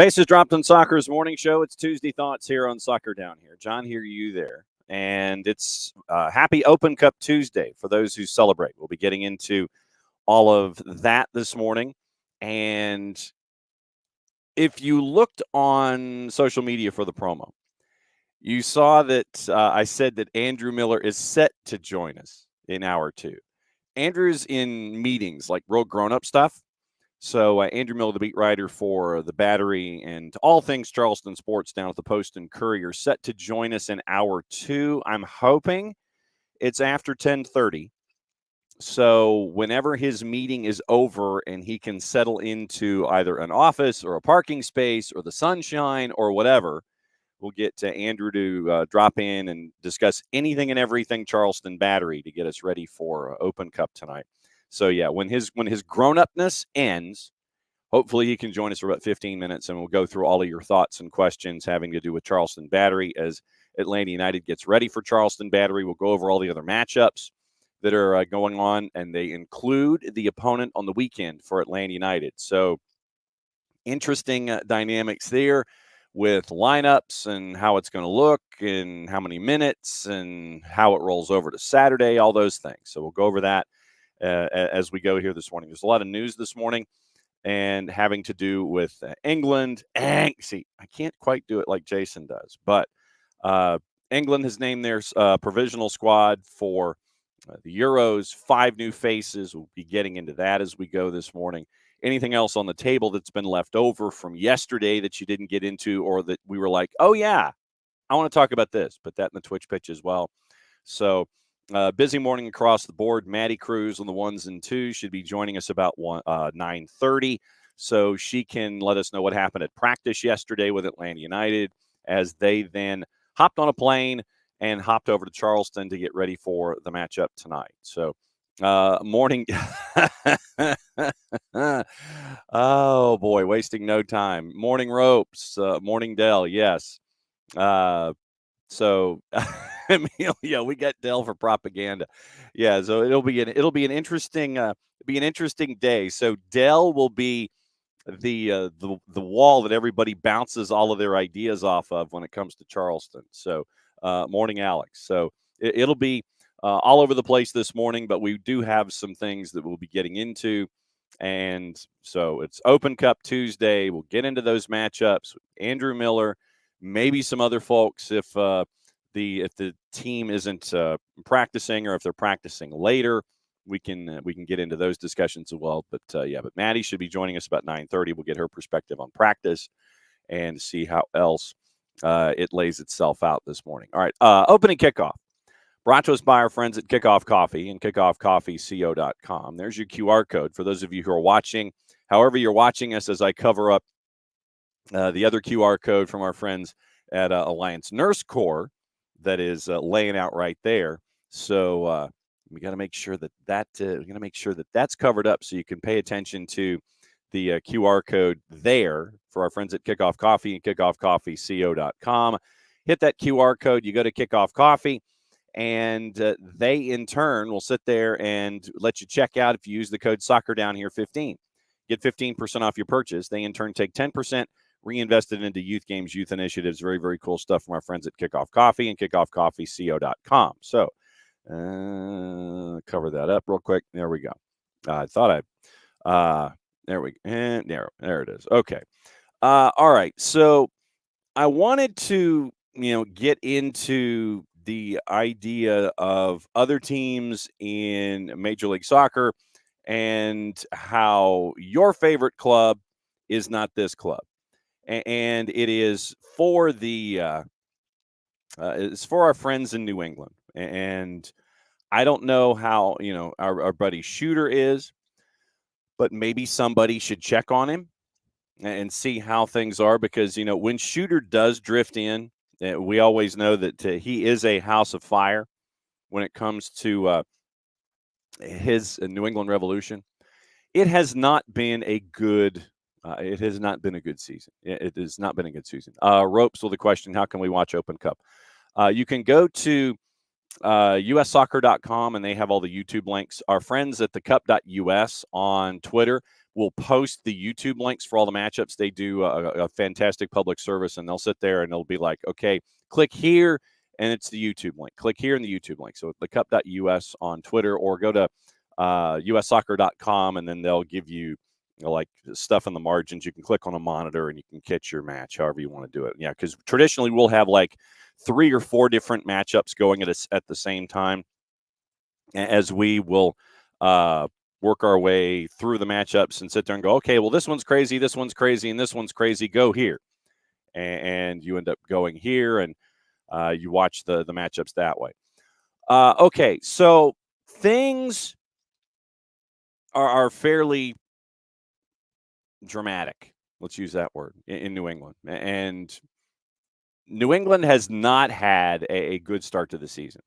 Bases dropped on Soccer's morning show. It's Tuesday Thoughts here on Soccer Down Here. John, hear you there. And it's happy Open Cup Tuesday for those who celebrate. We'll be getting into all of that this morning. And if you looked on social media for the promo, you saw that I said that Andrew Miller is set to join us in hour two. Andrew's in meetings, like real grown-up stuff. So Andrew Miller, the beat writer for the Battery and all things Charleston sports down at the Post and Courier, set to join us in hour two. I'm hoping it's after 10:30. So whenever his meeting is over and he can settle into either an office or a parking space or the sunshine or whatever, we'll get Andrew to drop in and discuss anything and everything Charleston Battery to get us ready for Open Cup tonight. So, yeah, when his grown-upness ends, hopefully he can join us for about 15 minutes, and we'll go through all of your thoughts and questions having to do with Charleston Battery as Atlanta United gets ready for Charleston Battery. We'll go over all the other matchups that are going on, and they include the opponent on the weekend for Atlanta United. So, interesting dynamics there with lineups and how it's going to look and how many minutes and how it rolls over to Saturday, all those things. So we'll go over that as we go here this morning. There's a lot of news this morning and having to do with England. See, I can't quite do it like Jason does, but England has named their provisional squad for the Euros. 5 new faces. We'll be getting into that as we go this morning. Anything else on the table that's been left over from yesterday that you didn't get into, or that we were like, oh, yeah, I want to talk about this, put that in the Twitch pitch as well. So busy morning across the board. Maddie Cruz on the 1s and 2s should be joining us about 9:30. So she can let us know what happened at practice yesterday with Atlanta United as they then hopped on a plane and hopped over to Charleston to get ready for the matchup tonight. So morning. Oh, boy, wasting no time. Morning Ropes, Morning Dell, yes. So, yeah, we got Dell for propaganda. Yeah, so it'll be an interesting day. So Dell will be the wall that everybody bounces all of their ideas off of when it comes to Charleston. So, morning, Alex. So it'll be all over the place this morning, but we do have some things that we'll be getting into. And so it's Open Cup Tuesday. We'll get into those matchups. Andrew Miller, maybe some other folks if the team isn't practicing, or if they're practicing later, we can get into those discussions as well. But but Maddie should be joining us about 9:30. We'll get her perspective on practice and see how else it lays itself out this morning. All right, opening kickoff. Brought to us by our friends at Kickoff Coffee and kickoffcoffeeco.com. There's your QR code for those of you who are watching. However you're watching us, as I cover up the other QR code from our friends at Alliance Nurse Corps that is laying out right there. So we got to make sure that's covered up so you can pay attention to the QR code there for our friends at Kickoff Coffee and kickoffcoffeeco.com. Hit that QR code. You go to Kickoff Coffee. And they, in turn, will sit there and let you check out if you use the code SoccerDownHere15. Get 15% off your purchase. They, in turn, take 10%, reinvest it into youth games, youth initiatives. Very, very cool stuff from our friends at Kickoff Coffee and kickoffcoffeeco.com. So cover that up real quick. There we go. There it is. Okay. All right. So I wanted to, get into the idea of other teams in Major League Soccer and how your favorite club is not this club. And it is for it's for our friends in New England. And I don't know how, our buddy Shooter is, but maybe somebody should check on him and see how things are, because, when Shooter does drift in, we always know that he is a house of fire when it comes to his New England Revolution. It has not been a good season. It has not been a good season. Ropes with the question, how can we watch Open Cup? You can go to ussoccer.com, and they have all the YouTube links. Our friends at the cup.us on Twitter will post the YouTube links for all the matchups. They do a fantastic public service, and they'll sit there and they'll be like, okay, click here, and it's the YouTube link. Click here in the YouTube link. So the cup.us on Twitter, or go to ussoccer.com, and then they'll give you, like stuff in the margins. You can click on a monitor and you can catch your match however you want to do it. Yeah, because traditionally we'll have like 3 or 4 different matchups going at the same time, as we will work our way through the matchups and sit there and go, okay, well, this one's crazy, and this one's crazy, go here. And you end up going here, and you watch the matchups that way. Okay, so things are fairly dramatic. Let's use that word in New England. And New England has not had a good start to the season.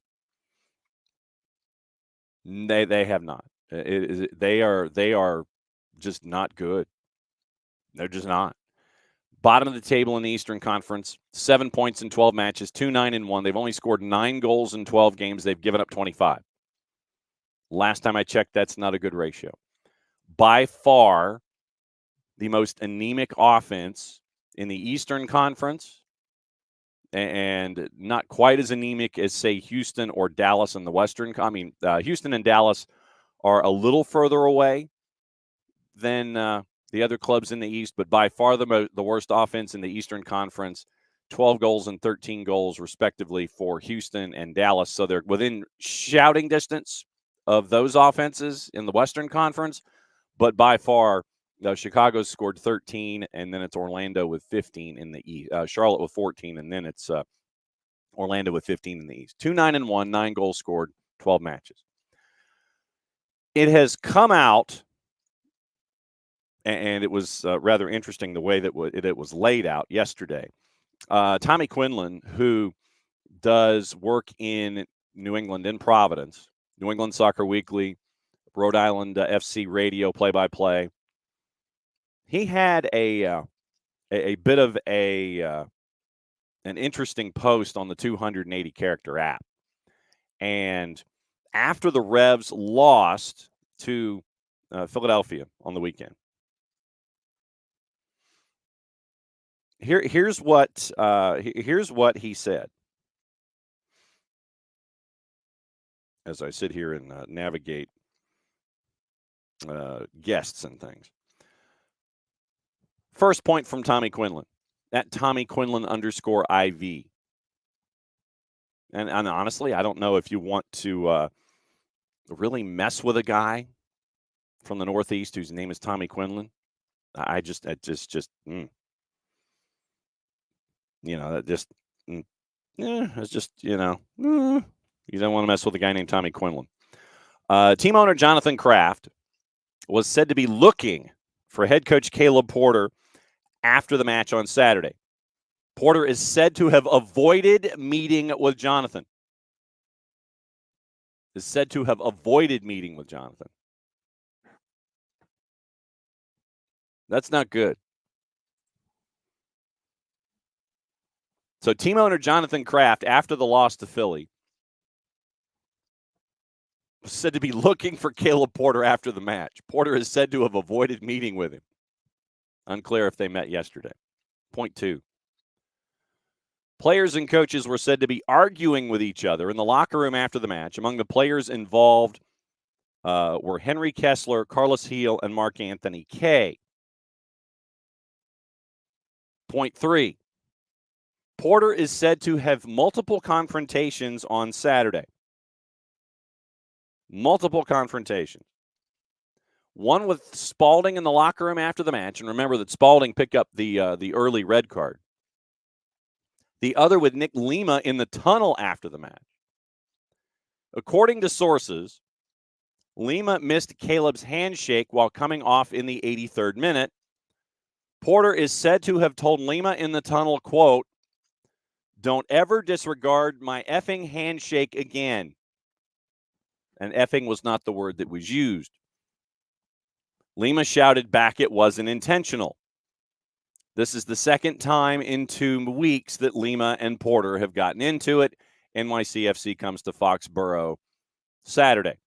They have not. They are just not good. They're just not. Bottom of the table in the Eastern Conference, 7 points in 12 matches, 2-9-1. They've only scored 9 goals in 12 games. They've given up 25. Last time I checked, that's not a good ratio. By far, the most anemic offense in the Eastern Conference, and not quite as anemic as, say, Houston or Dallas in the Western. I mean, Houston and Dallas are a little further away than the other clubs in the East, but by far the worst offense in the Eastern Conference, 12 goals and 13 goals, respectively, for Houston and Dallas. So they're within shouting distance of those offenses in the Western Conference, but by far, Chicago's scored 13, and then it's Orlando with 15 in the East. Charlotte with 14, and then it's Orlando with 15 in the East. 2-9-1, 9 goals scored, 12 matches. It has come out, and it was rather interesting the way that it was laid out yesterday. Tommy Quinlan, who does work in New England in Providence, New England Soccer Weekly, Rhode Island FC Radio play-by-play, he had a bit of an interesting post on the 280-character app. And after the Revs lost to Philadelphia on the weekend, here's what he said as I sit here and navigate guests and things. First point from Tommy Quinlan, at Tommy Quinlan _IV. And honestly, I don't know if you want to really mess with a guy from the Northeast whose name is Tommy Quinlan. It's just you don't want to mess with a guy named Tommy Quinlan. Team owner Jonathan Kraft was said to be looking for head coach Caleb Porter after the match on Saturday. Porter is said to have avoided meeting with Jonathan. That's not good. So team owner Jonathan Kraft, after the loss to Philly, was said to be looking for Caleb Porter after the match. Porter is said to have avoided meeting with him. Unclear if they met yesterday. Point 2. Players and coaches were said to be arguing with each other in the locker room after the match. Among the players involved were Henry Kessler, Carlos Heel, and Mark Anthony Kaye. Point 3. Porter is said to have multiple confrontations on Saturday. Multiple confrontations. One with Spalding in the locker room after the match, and remember that Spalding picked up the early red card. The other with Nick Lima in the tunnel after the match. According to sources, Lima missed Caleb's handshake while coming off in the 83rd minute. Porter is said to have told Lima in the tunnel, quote, "Don't ever disregard my effing handshake again." And effing was not the word that was used. Lima shouted back it wasn't intentional. This is the second time in 2 weeks that Lima and Porter have gotten into it. NYCFC comes to Foxborough Saturday.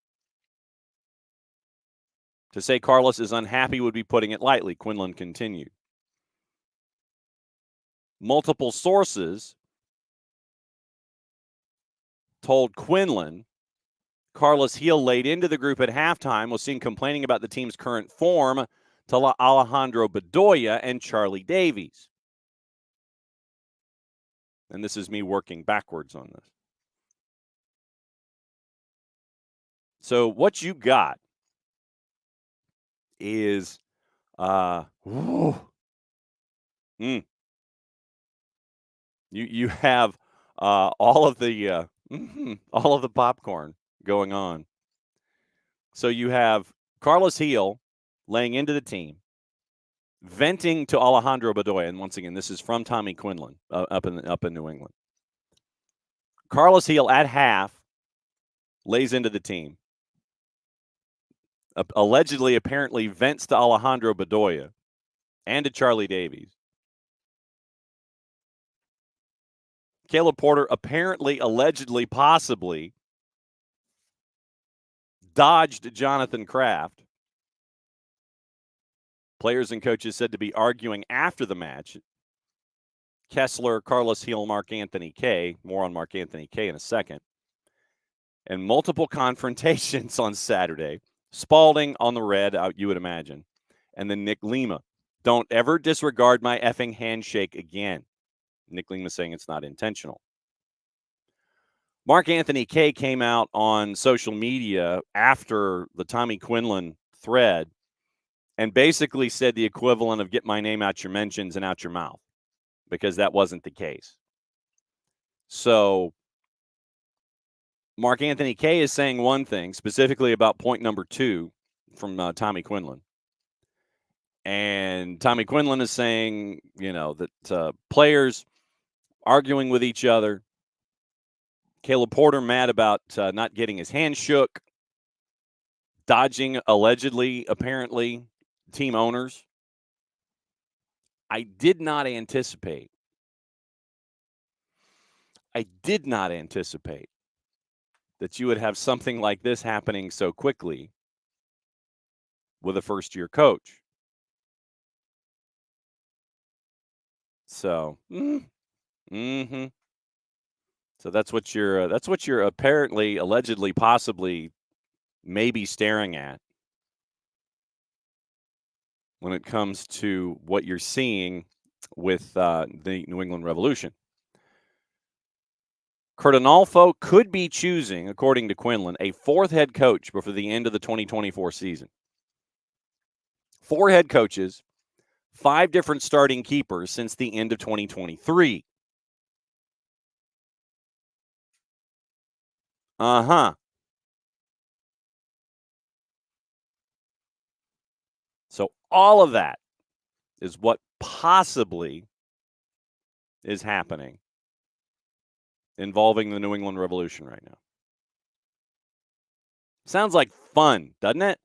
To say Carlos is unhappy would be putting it lightly, Quinlan continued. Multiple sources told Quinlan Carlos Gil laid into the group at halftime, was seen complaining about the team's current form to Alejandro Bedoya and Charlie Davies. And this is me working backwards on this. So what you got is you have all of the popcorn going on. So you have Carlos Gil laying into the team, venting to Alejandro Bedoya, and once again, this is from Tommy Quinlan up in New England. Carlos Gil at half lays into the team, allegedly, apparently vents to Alejandro Bedoya and to Charlie Davies. Caleb Porter apparently, allegedly, possibly dodged Jonathan Kraft. Players and coaches said to be arguing after the match. Kessler, Carlos Gil, Mark Anthony Kaye. More on Mark Anthony Kaye in a second. And multiple confrontations on Saturday. Spalding on the red, you would imagine. And then Nick Lima. Don't ever disregard my effing handshake again. Nick Lima saying it's not intentional. Mark Anthony Kaye came out on social media after the Tommy Quinlan thread and basically said the equivalent of get my name out your mentions and out your mouth, because that wasn't the case. So Mark Anthony Kaye is saying one thing, specifically about point number 2 from Tommy Quinlan. And Tommy Quinlan is saying, that players arguing with each other. Caleb Porter mad about not getting his hand shook, dodging, allegedly, apparently, team owners. I did not anticipate that you would have something like this happening so quickly with a first-year coach. So, So that's what you're apparently, allegedly, possibly, maybe staring at when it comes to what you're seeing with the New England Revolution. Curt Onalfo could be choosing, according to Quinlan, a 4th head coach before the end of the 2024 season. 4 head coaches, 5 different starting keepers since the end of 2023. So all of that is what possibly is happening involving the New England Revolution right now. Sounds like fun, doesn't it?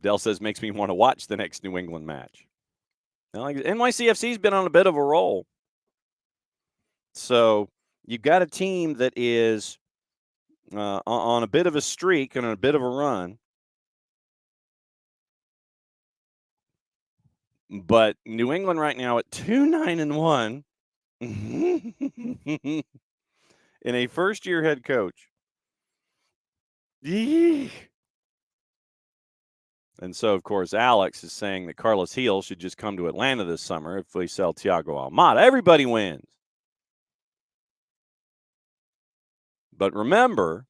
Dell says, makes me want to watch the next New England match. NYCFC's been on a bit of a roll. So you've got a team that is on a bit of a streak and on a bit of a run. But New England right now at 2-9-1 in a first-year head coach. Eek. And so, of course, Alex is saying that Carlos Gil should just come to Atlanta this summer if we sell Thiago Almada. Everybody wins. But remember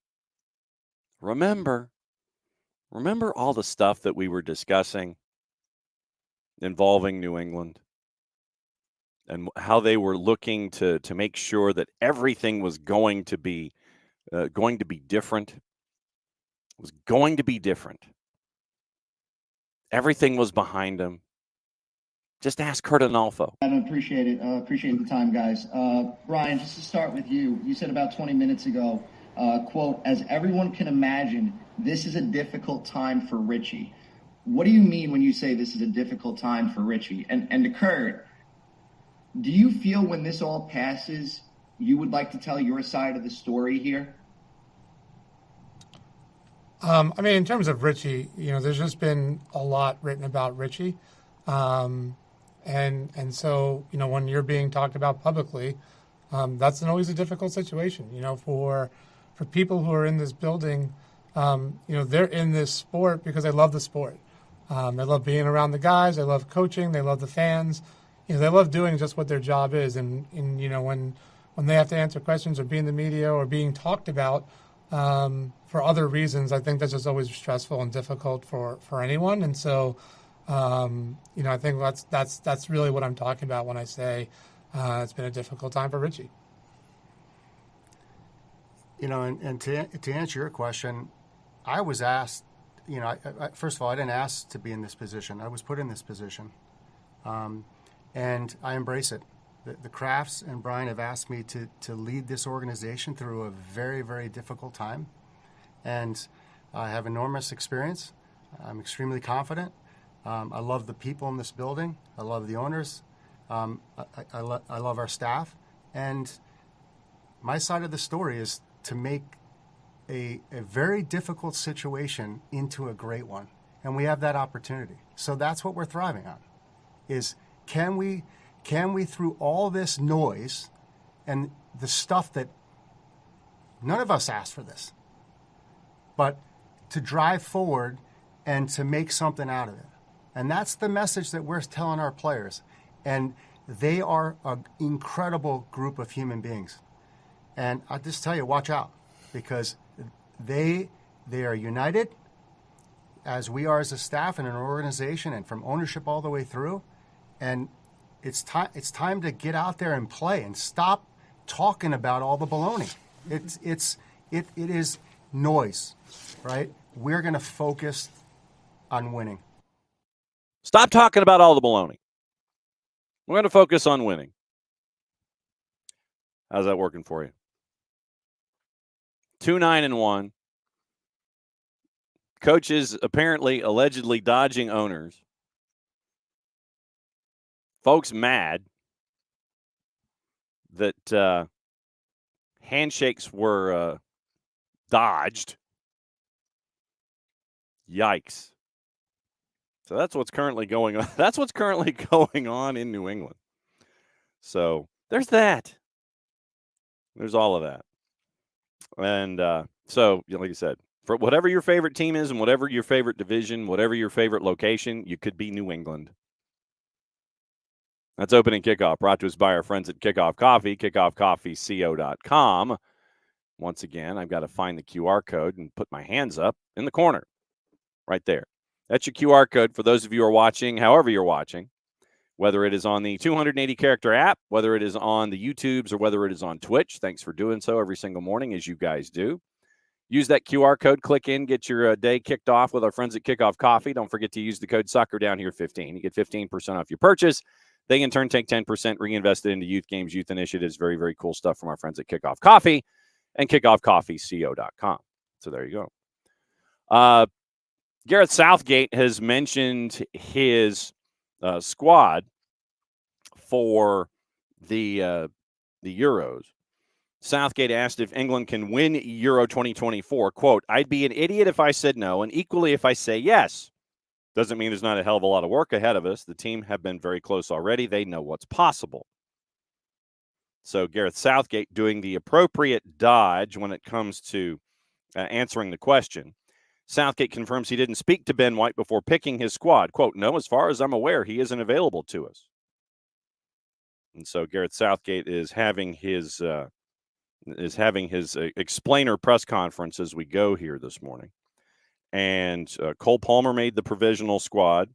all the stuff that we were discussing involving New England and how they were looking to make sure that everything was going to be different. It was going to be different. Everything was behind them. Just ask Curt Onalfo. I appreciate it. Appreciate the time, guys. Brian, just to start with you, you said about 20 minutes ago, quote, as everyone can imagine, this is a difficult time for Richie. What do you mean when you say this is a difficult time for Richie? And to Curt, do you feel when this all passes, you would like to tell your side of the story here? I mean, in terms of Richie, there's just been a lot written about Richie. Um, and so, when you're being talked about publicly, that's always a difficult situation, for people who are in this building, they're in this sport because they love the sport. They love being around the guys. They love coaching. They love the fans. They love doing just what their job is. And when they have to answer questions or be in the media or being talked about for other reasons, I think that's just always stressful and difficult for anyone. And so, I think that's really what I'm talking about when I say it's been a difficult time for Richie. And to answer your question, I was asked, first of all, I didn't ask to be in this position. I was put in this position. And I embrace it. The Krafts and Brian have asked me to lead this organization through a very, very difficult time. And I have enormous experience. I'm extremely confident. I love the people in this building. I love the owners. I love our staff. And my side of the story is to make a very difficult situation into a great one. And we have that opportunity. So that's what we're thriving on, is can we, through all this noise and the stuff that none of us asked for this, but to drive forward and to make something out of it. And that's the message that we're telling our players. And they are an incredible group of human beings. And I just tell you, watch out, because they are united, as we are as a staff and an organization, and from ownership all the way through. And it's time to get out there and play and stop talking about all the baloney. It is noise, right? We're going to focus on winning. Stop talking about all the baloney. We're going to focus on winning. How's that working for you? 2-9-1. Coaches apparently allegedly dodging owners. Folks mad that handshakes were dodged. Yikes. So that's what's currently going on. That's what's currently going on in New England. So there's that. There's all of that. And so, like I said, for whatever your favorite team is and whatever your favorite division, whatever your favorite location, you could be New England. That's Opening Kickoff, brought to us by our friends at Kickoff Coffee, kickoffcoffeeco.com. Once again, I've got to find the QR code and put my hands up in the corner right there. That's your QR code for those of you who are watching, however you're watching, whether it is on the 280-character app, whether it is on the YouTubes, or whether it is on Twitch. Thanks for doing so every single morning, as you guys do. Use that QR code, click in, get your day kicked off with our friends at Kickoff Coffee. Don't forget to use the code SoccerDownHere15. You get 15% off your purchase. They, in turn, take 10%, reinvest it into youth games, youth initiatives. Very, very cool stuff from our friends at Kickoff Coffee and kickoffcoffeeco.com. So there you go. Gareth Southgate has mentioned his squad for the Euros. Southgate asked if England can win Euro 2024. Quote, "I'd be an idiot if I said no, and equally if I say yes. Doesn't mean there's not a hell of a lot of work ahead of us. The team have been very close already. They know what's possible." So Gareth Southgate doing the appropriate dodge when it comes to answering the question. Southgate confirms he didn't speak to Ben White before picking his squad. Quote, "No, as far as I'm aware, he isn't available to us." And so Gareth Southgate is having his explainer press conference as we go here this morning. And Cole Palmer made the provisional squad.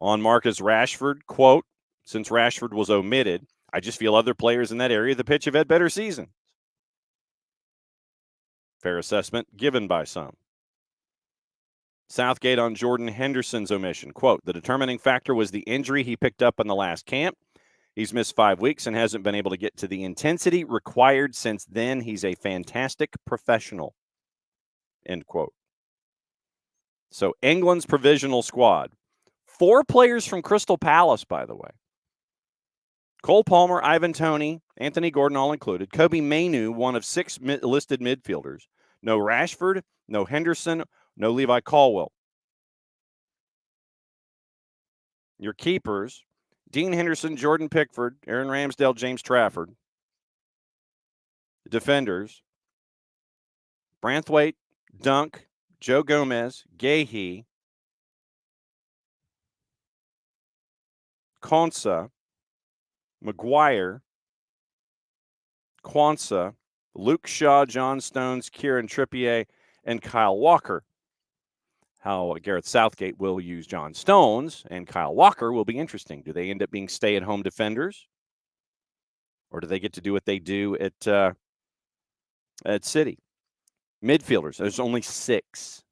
On Marcus Rashford, quote, "Since Rashford was omitted, I just feel other players in that area of the pitch have had better seasons." Fair assessment given by some. Southgate on Jordan Henderson's omission. Quote, "The determining factor was the injury he picked up in the last camp. He's missed 5 weeks and hasn't been able to get to the intensity required since then. He's a fantastic professional." End quote. So England's provisional squad. 4 players from Crystal Palace, by the way. Cole Palmer, Ivan Toney, Anthony Gordon, all included. Kobe Mainu, one of 6 listed midfielders. No Rashford, no Henderson, no Levi Colwill. Your keepers, Dean Henderson, Jordan Pickford, Aaron Ramsdale, James Trafford. Defenders, Branthwaite, Dunk, Joe Gomez, Gahey, Konsa, Maguire, Kwanzaa, Luke Shaw, John Stones, Kieran Trippier, and Kyle Walker. How Gareth Southgate will use John Stones and Kyle Walker will be interesting. Do they end up being stay-at-home defenders? Or do they get to do what they do at City? Midfielders, there's only 6.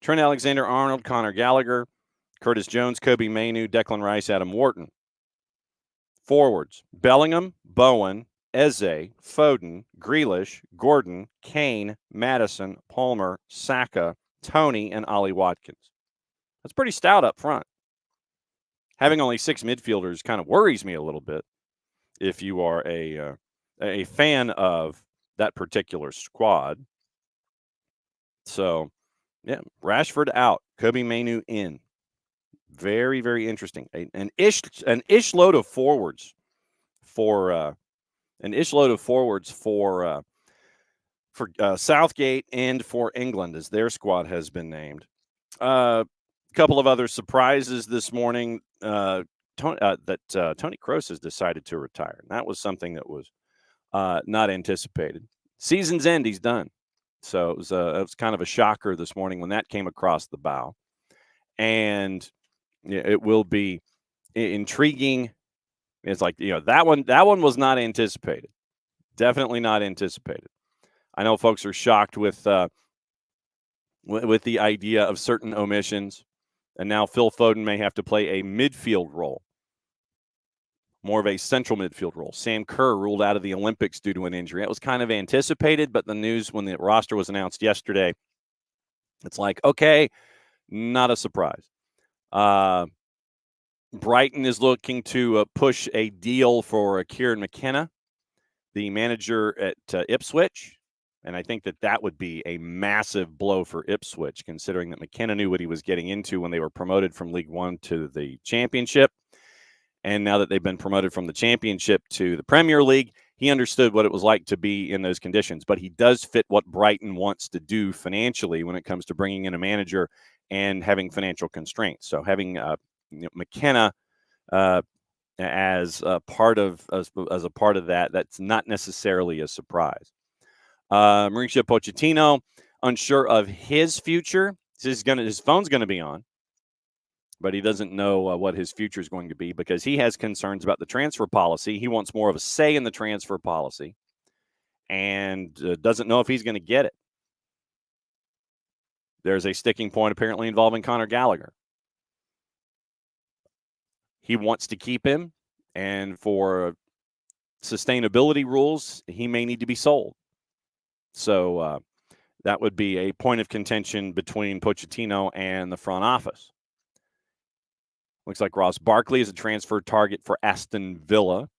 Trent Alexander-Arnold, Conor Gallagher, Curtis Jones, Kobe Mainoo, Declan Rice, Adam Wharton. Forwards, Bellingham, Bowen, Eze, Foden, Grealish, Gordon, Kane, Madison, Palmer, Saka, Tony, and Ollie Watkins. That's pretty stout up front. Having only 6 midfielders kind of worries me a little bit if you are a fan of that particular squad. So, yeah, Rashford out, Kobe Mainoo in. Very, very interesting. An ish load of forwards for Southgate and for England as their squad has been named. A couple of other surprises this morning. Tony Kroos has decided to retire. And that was something that was not anticipated. Season's end, he's done. So it was kind of a shocker this morning when that came across the bow. And it will be intriguing. It's like, that one was not anticipated. Definitely not anticipated. I know folks are shocked with the idea of certain omissions, and now Phil Foden may have to play a midfield role, more of a central midfield role. Sam Kerr ruled out of the Olympics due to an injury. That was kind of anticipated, but the news when the roster was announced yesterday, it's like, okay, not a surprise. Brighton is looking to push a deal for Kieran McKenna, the manager at Ipswich. And I think that would be a massive blow for Ipswich, considering that McKenna knew what he was getting into when they were promoted from League One to the Championship. And now that they've been promoted from the Championship to the Premier League, he understood what it was like to be in those conditions. But he does fit what Brighton wants to do financially when it comes to bringing in a manager and having financial constraints. So having McKenna as a part of that, that's not necessarily a surprise. Mauricio Pochettino, unsure of his future. His phone's going to be on, but he doesn't know what his future is going to be because he has concerns about the transfer policy. He wants more of a say in the transfer policy and doesn't know if he's going to get it. There's a sticking point apparently involving Conor Gallagher. He wants to keep him, and for sustainability rules, he may need to be sold. So that would be a point of contention between Pochettino and the front office. Looks like Ross Barkley is a transfer target for Aston Villa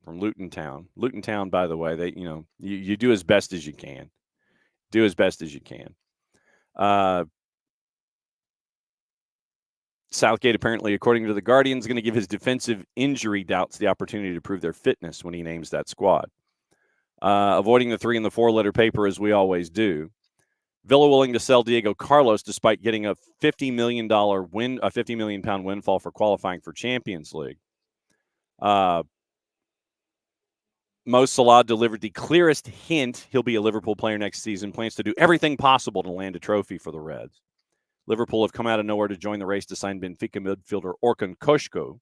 from Luton Town. Luton Town, by the way, they you do as best as you can. Do as best as you can. Southgate apparently, according to the Guardian, is going to give his defensive injury doubts the opportunity to prove their fitness when he names that squad. Avoiding the 3 and the 4-letter paper as we always do. Villa willing to sell Diego Carlos despite getting a $50 million £50 million windfall for qualifying for Champions League. Mo Salah delivered the clearest hint he'll be a Liverpool player next season. Plans to do everything possible to land a trophy for the Reds. Liverpool have come out of nowhere to join the race to sign Benfica midfielder Orkun Koshko.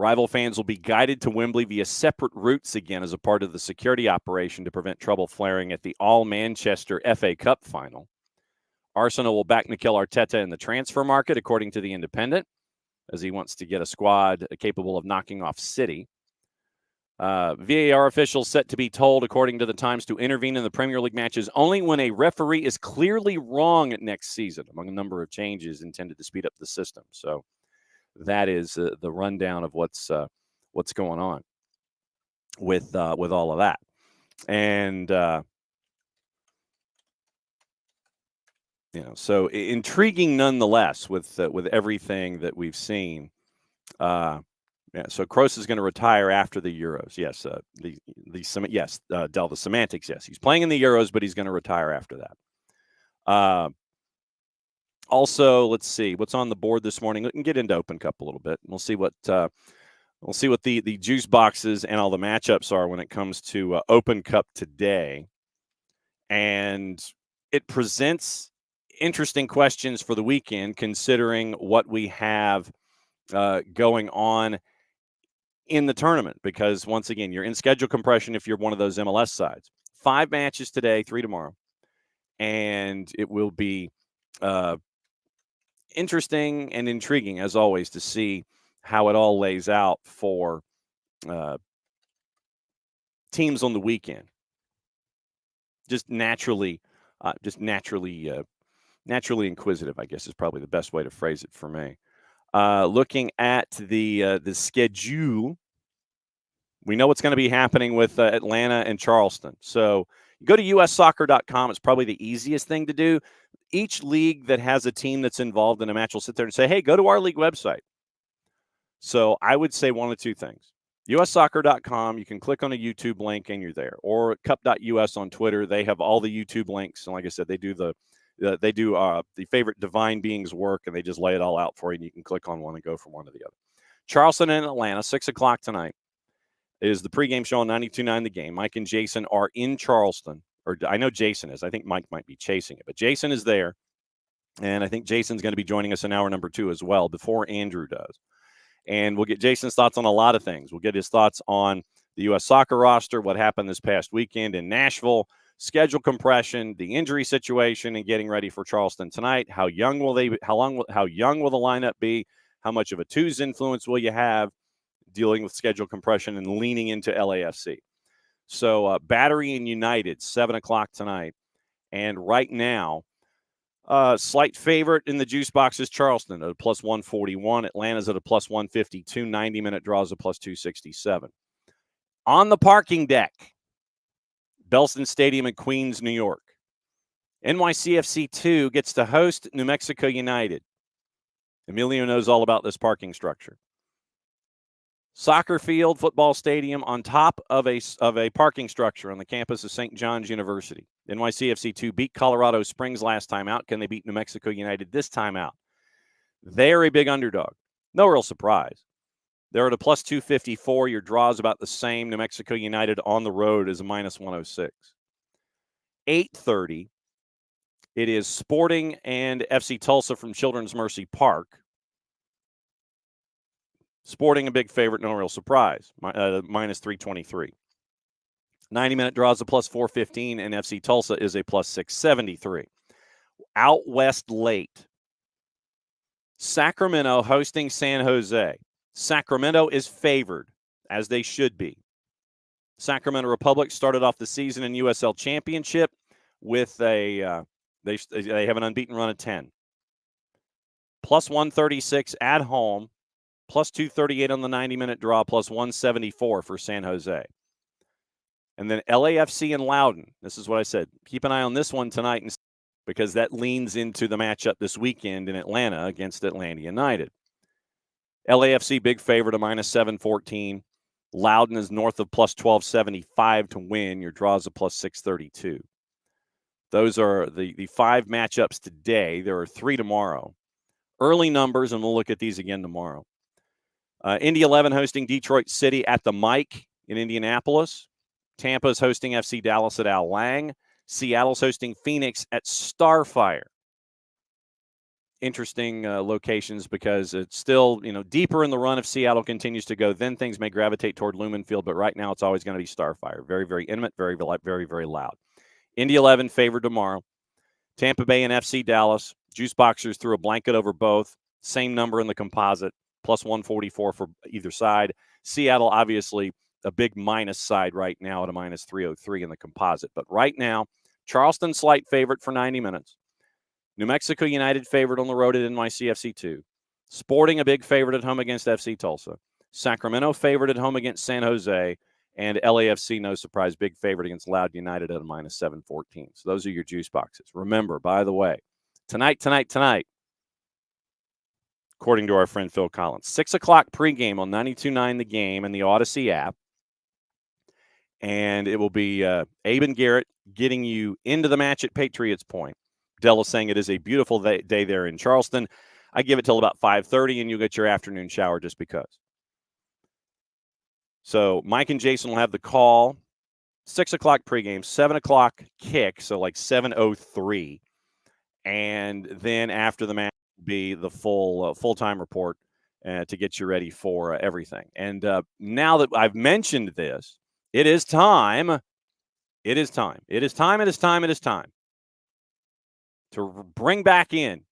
Rival fans will be guided to Wembley via separate routes again as a part of the security operation to prevent trouble flaring at the All-Manchester FA Cup final. Arsenal will back Mikel Arteta in the transfer market, according to The Independent, as he wants to get a squad capable of knocking off City. VAR officials set to be told, according to the Times, to intervene in the Premier League matches only when a referee is clearly wrong next season, among a number of changes intended to speed up the system. So that is the rundown of what's going on. with all of that. And so intriguing nonetheless with everything that we've seen. So Kroos is going to retire after the Euros. Yes, Del, the semantics. Yes, he's playing in the Euros, but he's going to retire after that. Also, let's see what's on the board this morning. We can get into Open Cup a little bit. We'll see what the juice boxes and all the matchups are when it comes to Open Cup today, and it presents interesting questions for the weekend, considering what we have going on in the tournament, because once again, you're in schedule compression if you're one of those MLS sides. 5 matches today, 3 tomorrow, and it will be interesting and intriguing as always to see how it all lays out for teams on the weekend. Just naturally inquisitive, I guess, is probably the best way to phrase it for me. Looking at the schedule, we know what's going to be happening with Atlanta and Charleston. So you go to ussoccer.com. It's probably the easiest thing to do. Each league that has a team that's involved in a match will sit there and say, hey, go to our league website. So I would say one of 2 things. ussoccer.com, you can click on a YouTube link and you're there. Or cup.us on Twitter. They have all the YouTube links. And like I said, they do the favorite divine beings work, and they just lay it all out for you, and you can click on one and go from one to the other. Charleston and Atlanta, 6 o'clock tonight, is the pregame show on 92.9 The Game. Mike and Jason are in Charleston. Or I know Jason is. I think Mike might be chasing it. But Jason is there, and I think Jason's going to be joining us in hour number 2 as well before Andrew does. And we'll get Jason's thoughts on a lot of things. We'll get his thoughts on the U.S. soccer roster, what happened this past weekend in Nashville, schedule compression, the injury situation, and getting ready for Charleston tonight. How young will the lineup be? How much of a twos influence will you have dealing with schedule compression and leaning into LAFC? So Battery and United, 7 o'clock tonight. And right now, slight favorite in the juice box is Charleston at a plus 141. Atlanta's at a plus 152. 90-minute draws a plus 267. On the parking deck, Belston Stadium in Queens, New York. NYCFC 2 gets to host New Mexico United. Emilio knows all about this parking structure. Soccer field, football stadium on top of a parking structure on the campus of St. John's University. NYCFC 2 beat Colorado Springs last time out. Can they beat New Mexico United this time out? They're a big underdog. No real surprise. They're at a plus 254. Your draw is about the same. New Mexico United on the road is a minus 106. 8:30. It is Sporting and FC Tulsa from Children's Mercy Park. Sporting a big favorite, no real surprise. Minus 323. 90-minute draws a plus 415, and FC Tulsa is a plus 673. Out west late. Sacramento hosting San Jose. Sacramento is favored, as they should be. Sacramento Republic started off the season in USL Championship with they have an unbeaten run of 10. Plus 136 at home, plus 238 on the 90-minute draw, plus 174 for San Jose. And then LAFC and Loudoun. This is what I said. Keep an eye on this one tonight because that leans into the matchup this weekend in Atlanta against Atlanta United. LAFC, big favorite, a minus 714. Loudoun is north of plus 1275 to win. Your draw is a plus 632. Those are the 5 matchups today. There are 3 tomorrow. Early numbers, and we'll look at these again tomorrow. Indy 11 hosting Detroit City at the Mike in Indianapolis. Tampa is hosting FC Dallas at Al Lang. Seattle's hosting Phoenix at Starfire. Interesting locations because it's still, deeper in the run if Seattle continues to go. Then things may gravitate toward Lumen Field, but right now it's always going to be Starfire. Very, very intimate, very, very, very loud. Indy 11 favored tomorrow. Tampa Bay and FC Dallas. Juice Boxers threw a blanket over both. Same number in the composite. Plus 144 for either side. Seattle, obviously, a big minus side right now at a minus 303 in the composite. But right now, Charleston slight favorite for 90 minutes. New Mexico United favored on the road at NYCFC 2. Sporting a big favorite at home against FC Tulsa. Sacramento favored at home against San Jose. And LAFC, no surprise, big favorite against Loud United at a minus 714. So those are your juice boxes. Remember, by the way, tonight, according to our friend Phil Collins, 6 o'clock pregame on 92.9 The Game and the Odyssey app. And it will be Abe and Garrett getting you into the match at Patriots Point. Dell is saying it is a beautiful day there in Charleston. I give it till about 5:30, and you'll get your afternoon shower just because. So Mike and Jason will have the call, 6 o'clock pregame, 7 o'clock kick, so like 7:03. And then after the match will be the full-time report to get you ready for everything. And now that I've mentioned this, it is time. It is time to bring back in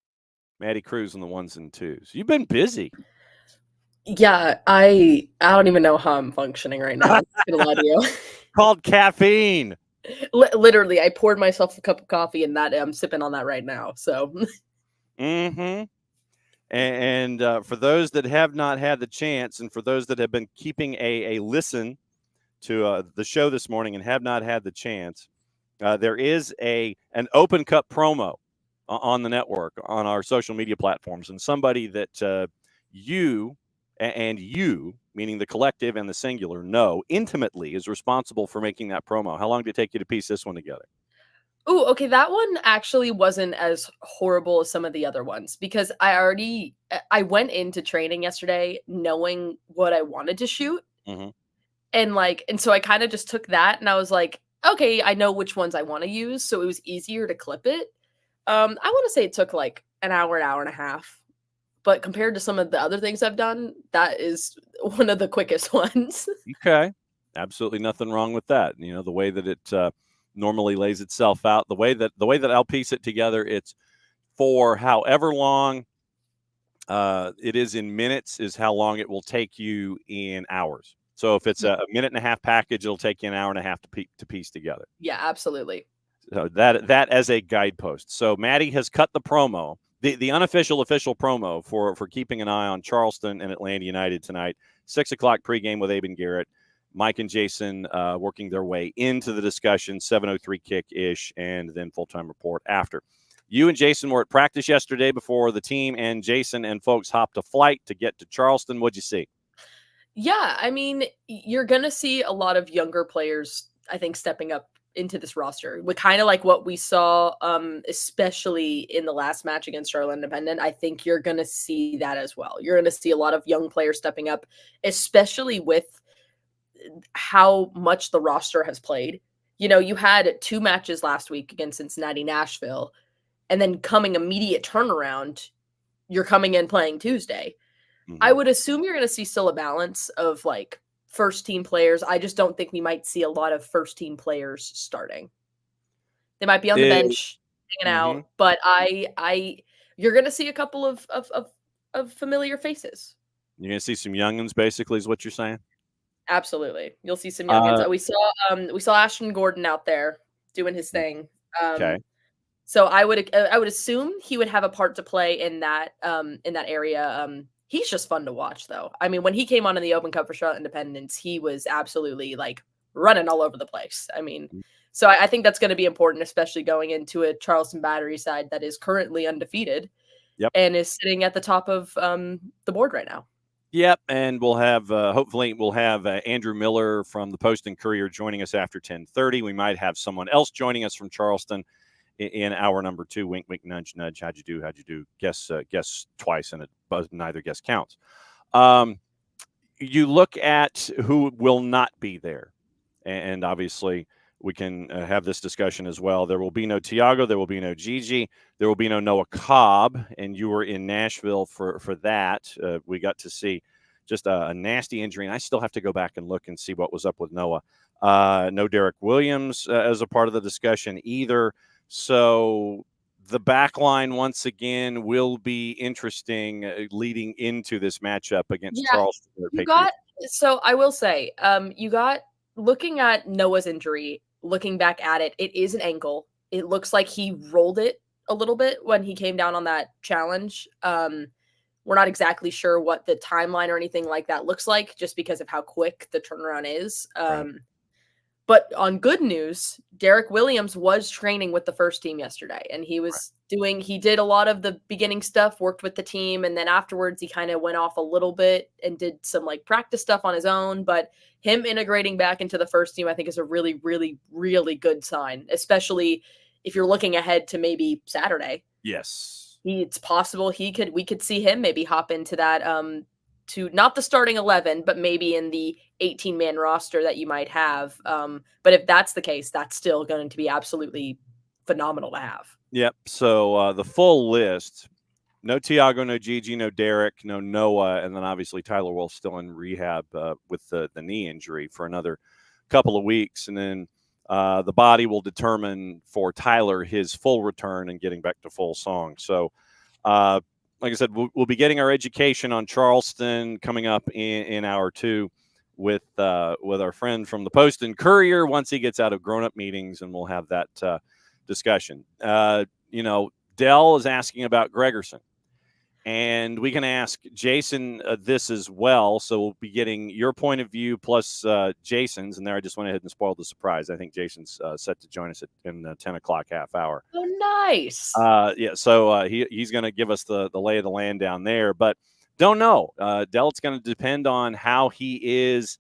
Maddie Cruz on the ones and twos. You've been busy. Yeah, I don't even know how I'm functioning right now. I'm not gonna lie to you. Called caffeine. Literally, I poured myself a cup of coffee, and that I'm sipping on that right now. So. Mm-hmm. And for those that have not had the chance, and for those that have been keeping a listen to the show this morning and have not had the chance, there is an Open Cup promo on the network, on our social media platforms, and somebody that you, meaning the collective and the singular, know intimately is responsible for making that promo. How long did it take you to piece this one together? Oh, okay. That one actually wasn't as horrible as some of the other ones because I went into training yesterday knowing what I wanted to shoot. Mm-hmm. And so I kind of just took that and I was like, okay, I know which ones I want to use. So it was easier to clip it. I want to say it took like an hour and a half. But compared to some of the other things I've done, that is one of the quickest ones. Okay. Absolutely nothing wrong with that. You know, the way that it normally lays itself out, the way that I'll piece it together, it's for however long it is in minutes is how long it will take you in hours. So if it's a minute and a half package, it'll take you an hour and a half to piece together. Yeah, absolutely. So that as a guidepost. So Maddie has cut the promo. The unofficial official promo for keeping an eye on Charleston and Atlanta United tonight. 6 o'clock pregame with Abe and Garrett. Mike and Jason working their way into the discussion, 7:03 kick-ish, and then full-time report after. You and Jason were at practice yesterday before the team and Jason and folks hopped a flight to get to Charleston. What'd you see? Yeah, I mean, you're going to see a lot of younger players, I think, stepping up into this roster. With kind of like what we saw, especially in the last match against Charlotte Independent. I think you're going to see that as well. You're going to see a lot of young players stepping up, especially with how much the roster has played. You know, you had 2 matches last week against Cincinnati, Nashville, and then coming immediate turnaround, you're coming in playing Tuesday. Mm-hmm. I would assume you're going to see still a balance of like first team players. I just don't think we might see a lot of first team players starting. They might be on the bench hanging out, but you're going to see a couple of familiar faces. You're going to see some youngins, basically, is what you're saying? Absolutely. You'll see some youngins. We saw Ashton Gordon out there doing his thing. Okay. So I would assume he would have a part to play in that area. He's just fun to watch, though. I mean, when he came on in the Open Cup for Charlotte Independence, he was absolutely like running all over the place. I mean, so I think that's going to be important, especially going into a Charleston Battery side that is currently undefeated and is sitting at the top of the board right now. Yep, and we'll have hopefully we'll have Andrew Miller from the Post and Courier joining us after 10:30. We might have someone else joining us from Charleston in hour number 2. Wink, wink, nudge, nudge. How'd you do? Guess twice, and neither guess counts. You look at who will not be there, and obviously we can have this discussion as well. There will be no Tiago. There will be no Gigi. There will be no Noah Cobb, and you were in Nashville for that. We got to see just a nasty injury, and I still have to go back and look and see what was up with Noah. No Derek Williams as a part of the discussion either. So the back line, once again, will be interesting leading into this matchup against Charleston. So I will say, looking at Noah's injury, looking back at it, it is an ankle. It looks like he rolled it a little bit when he came down on that challenge. We're not exactly sure what the timeline or anything like that looks like, just because of how quick the turnaround is. Right. But on good news, Derek Williams was training with the first team yesterday, and he did a lot of the beginning stuff, worked with the team, and then afterwards he kind of went off a little bit and did some like practice stuff on his own. But him integrating back into the first team, I think, is a really, really, really good sign, especially if you're looking ahead to maybe Saturday. Yes. It's possible we could see him maybe hop into that to not the starting 11, but maybe in the 18-man roster that you might have. But if that's the case, that's still going to be absolutely phenomenal to have. Yep. So the full list: no Tiago, no Gigi, no Derek, no Noah, and then obviously Tyler Wolf still in rehab with the knee injury for another couple of weeks, and then the body will determine for Tyler his full return and getting back to full song. So, like I said, we'll be getting our education on Charleston coming up in hour 2 with our friend from the Post and Courier once he gets out of grown-up meetings, and we'll have that discussion. Dell is asking about Gregerson. And we can ask Jason this as well. So we'll be getting your point of view plus Jason's. And there I just went ahead and spoiled the surprise. I think Jason's set to join us in the 10 o'clock half hour. Oh, nice. So he's going to give us the lay of the land down there. But don't know. Dell, it's going to depend on how he is,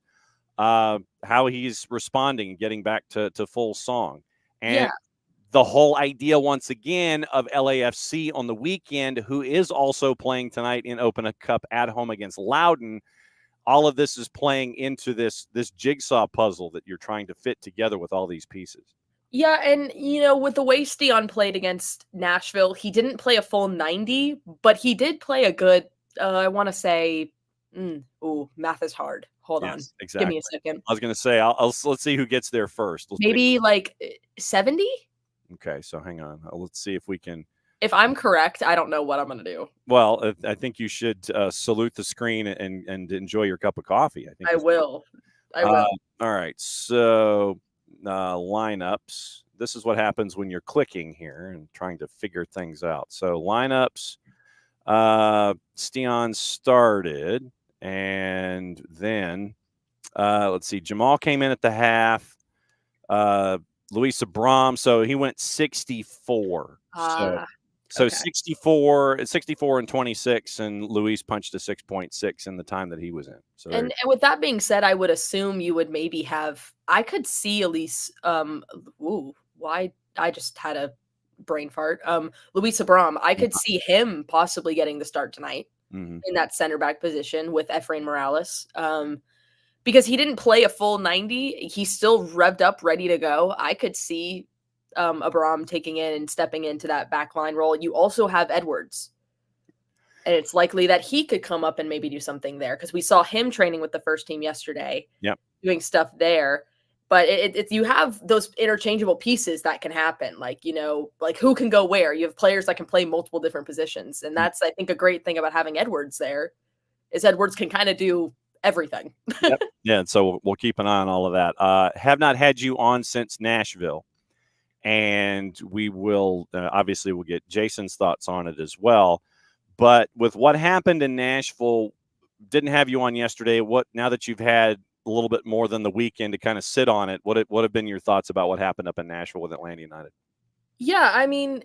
how he's responding and getting back to full song. And the whole idea, once again, of LAFC on the weekend, who is also playing tonight in Open Cup at home against Loudoun. All of this is playing into this jigsaw puzzle that you're trying to fit together with all these pieces. Yeah, and, with the way Stian played against Nashville, he didn't play a full 90, but he did play a good, I want to say, math is hard. Hold on. Exactly. Give me a second. I was going to say, let's see who gets there first. Maybe like 70? Okay, so hang on. Let's see if we can. If I'm correct, I don't know what I'm going to do. Well, I think you should salute the screen and enjoy your cup of coffee. I will. All right, so lineups. This is what happens when you're clicking here and trying to figure things out. So lineups. Stian started, and then let's see. Jamal came in at the half. Luis Abram, so he went 64. So okay. 64 and 26, and Luis punched a 6.6 in the time that he was in. So and with that being said, I would assume you would maybe have. I could see Elise. Why? I just had a brain fart. Luis Abram. I could see him possibly getting the start tonight in that center back position with Efrain Morales. Because he didn't play a full 90. He's still revved up, ready to go. I could see Abram taking in and stepping into that backline role. You also have Edwards. And it's likely that he could come up and maybe do something there, because we saw him training with the first team yesterday, doing stuff there. But you have those interchangeable pieces that can happen. Like who can go where? You have players that can play multiple different positions. And that's, I think, a great thing about having Edwards there, is Edwards can kind of do everything. Yeah, and so we'll keep an eye on all of that. Have not had you on since Nashville, and we will obviously we'll get Jason's thoughts on it as well. But with what happened in Nashville, didn't have you on yesterday. Now that you've had a little bit more than the weekend to kind of sit on it, what have been your thoughts about what happened up in Nashville with Atlanta United? Yeah, I mean,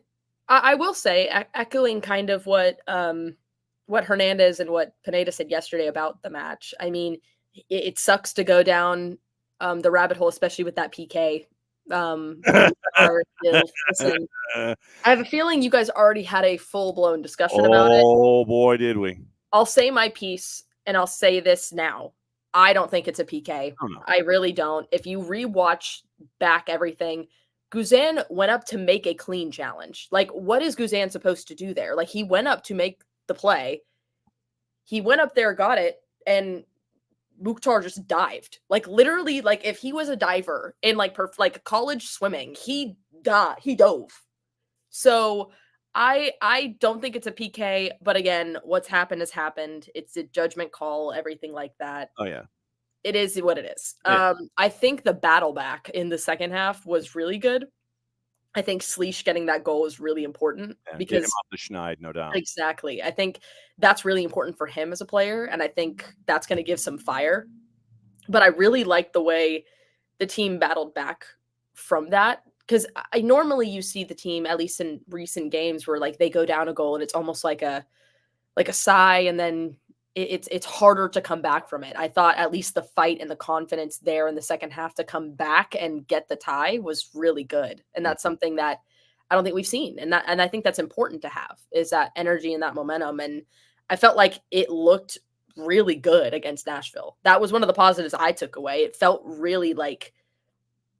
I will say, echoing kind of what Hernandez and what Pineda said yesterday about the match. I mean, it sucks to go down the rabbit hole, especially with that PK. Listen, I have a feeling you guys already had a full-blown discussion about it. Oh, boy, did we. I'll say my piece, and I'll say this now. I don't think it's a PK. Oh, no. I really don't. If you rewatch back everything, Guzan went up to make a clean challenge. Like, what is Guzan supposed to do there? Like, he went up to make the play. He went up there, got it, and Mukhtar just dived. Like, literally, like, if he was a diver in like college swimming, he dove. So I don't think it's a PK, but again, what's happened has happened. It's a judgment call, everything like that. Oh yeah. It is what it is. Yeah. I think the battle back in the second half was really good. I think Sleesh getting that goal is really important Yeah, get him because off the schneid, no doubt. exactly. I think that's really important for him as a player, and I think that's going to give some fire. But I really like the way the team battled back from that because I normally you see the team, at least in recent games, where like they go down a goal and it's almost like a sigh, and then it's harder to come back from it. I thought at least the fight and the confidence there in the second half to come back and get the tie was really good, and that's something that I don't think we've seen, and I think that's important to have is that energy and that momentum. And I felt like it looked really good against Nashville. That was one of the positives I took away. It felt really like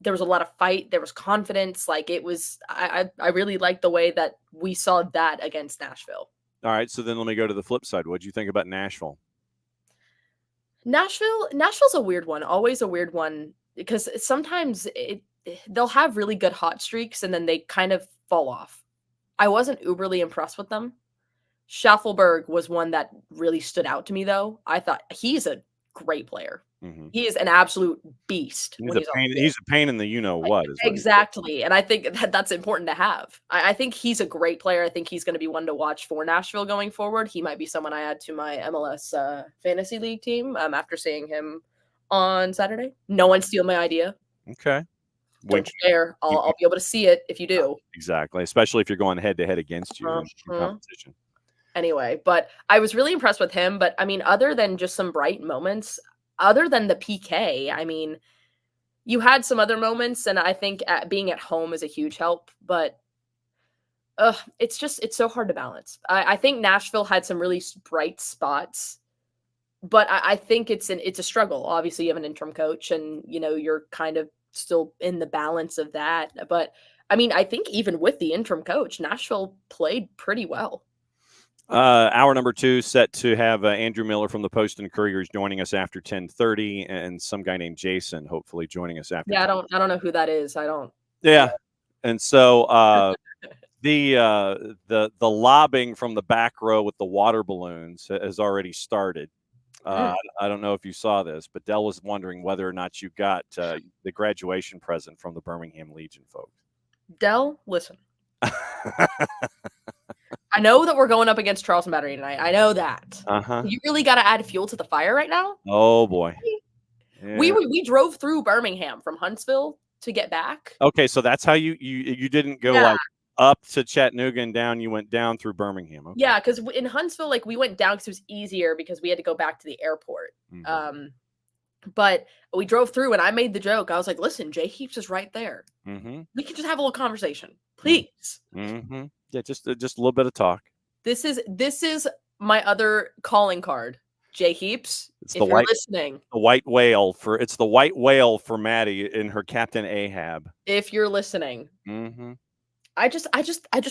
there was a lot of fight, there was confidence. Like it was, I really liked the way that we saw that against Nashville. All right, so then let me go to the flip side. What do you think about Nashville? Nashville's a weird one, always a weird one because sometimes they'll have really good hot streaks and then they kind of fall off. I wasn't uberly impressed with them. Schaffelberg was one that really stood out to me, though. I thought he's a great player. Mm-hmm. He is an absolute beast. He's a pain in the you-know-what. Exactly, and I think that's important to have. I think he's a great player. I think he's going to be one to watch for Nashville going forward. He might be someone I add to my MLS fantasy league team after seeing him on Saturday. No one steal my idea. Okay. Don't you dare. I'll be able to see it if you do. Exactly, especially if you're going head-to-head against you in competition. Anyway, but I was really impressed with him. But I mean, other than just some bright moments, other than the PK, I mean, you had some other moments, and I think being at home is a huge help. But it's so hard to balance. I think Nashville had some really bright spots, but I think it's a struggle. Obviously, you have an interim coach, and you're kind of still in the balance of that. But I mean, I think even with the interim coach, Nashville played pretty well. Hour number 2 set to have Andrew Miller from the Post and Couriers joining us after 10:30, and some guy named Jason hopefully joining us after. Yeah, I don't know who that is. I don't. Yeah, and so the lobbing from the back row with the water balloons has already started. I don't know if you saw this, but Dell was wondering whether or not you got the graduation present from the Birmingham Legion folks. Dell, listen. I know that we're going up against Charleston Battery tonight. I know that. You really got to add fuel to the fire right now. Oh boy, yeah. We drove through Birmingham from Huntsville to get back. Okay, so that's how you didn't go like up to Chattanooga and down. You went down through Birmingham. Okay. Yeah, because in Huntsville, like we went down because it was easier because we had to go back to the airport. Mm-hmm. But we drove through, and I made the joke. I was like, "Listen, Jay Heaps is right there. Mm-hmm. We can just have a little conversation, please." Mm-hmm. Yeah, just a little bit of talk. This is my other calling card, Jay Heaps. It's if you're listening, the white whale for Maddie in her Captain Ahab. If you're listening, mm-hmm. I just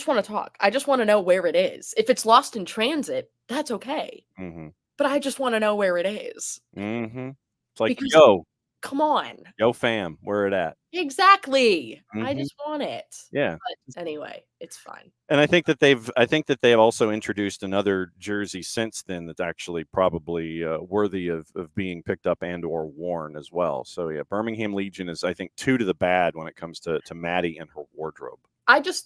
want to talk. I just want to know where it is. If it's lost in transit, that's okay. Mm-hmm. But I just want to know where it is. Mm-hmm. It's like, because, yo, come on, yo, fam, where it at? Exactly. Mm-hmm. I just want it. Yeah. But anyway, it's fine. And I think that they've also introduced another jersey since then that's actually probably worthy of being picked up and or worn as well. So yeah, Birmingham Legion is, I think, 2 to the bad when it comes to Maddie and her wardrobe.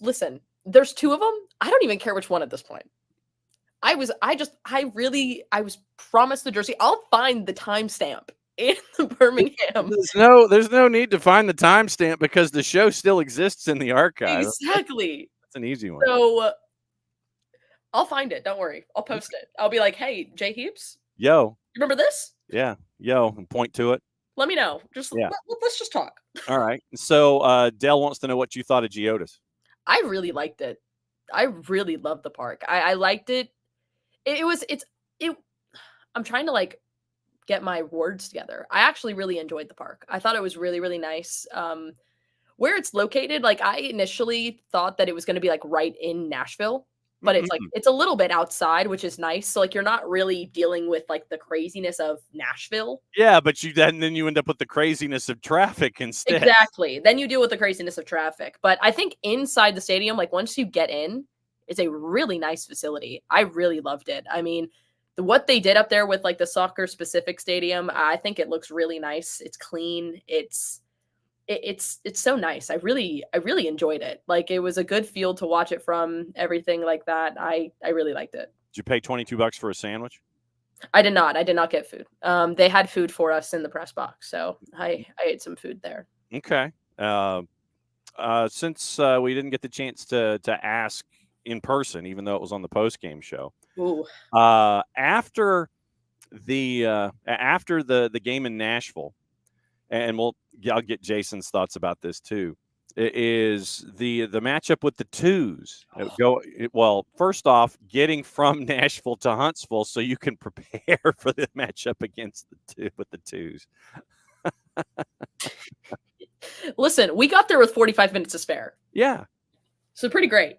Listen, there's 2 of them. I don't even care which one at this point. I was promised the jersey. I'll find the timestamp in the Birmingham. There's no need to find the timestamp because the show still exists in the archive. Exactly. That's an easy one. So I'll find it. Don't worry. I'll post it. I'll be like, hey, Jay Heaps. Yo. Remember this? Yeah. Yo. And point to it. Let me know. Let's just talk. All right. So Dell wants to know what you thought of Geodis. I really liked it. I really loved the park. I liked it. I'm trying to get my words together. I actually really enjoyed the park. I thought it was really, really nice. Where it's located, I initially thought that it was going to be right in Nashville, but it's a little bit outside, which is nice. So you're not really dealing with the craziness of Nashville. Yeah, but then you end up with the craziness of traffic instead. Exactly. Then you deal with the craziness of traffic. But I think inside the stadium, once you get in, it's a really nice facility. I really loved it. I mean, what they did up there with the soccer specific stadium, I think it looks really nice. It's clean. it's so nice. I really enjoyed it. Like, it was a good field to watch it from, everything like that. I really liked it. Did you pay $22 for a sandwich? I did not. I did not get food. They had food for us in the press box, so I ate some food there. Okay. Since we didn't get the chance to ask in person, even though it was on the post game show, Ooh. after the game in Nashville, and I'll get Jason's thoughts about this too, is the matchup with the Twos. Well, first off, getting from Nashville to Huntsville so you can prepare for the matchup against the Twos. Listen, we got there with 45 minutes to spare. Yeah. So pretty great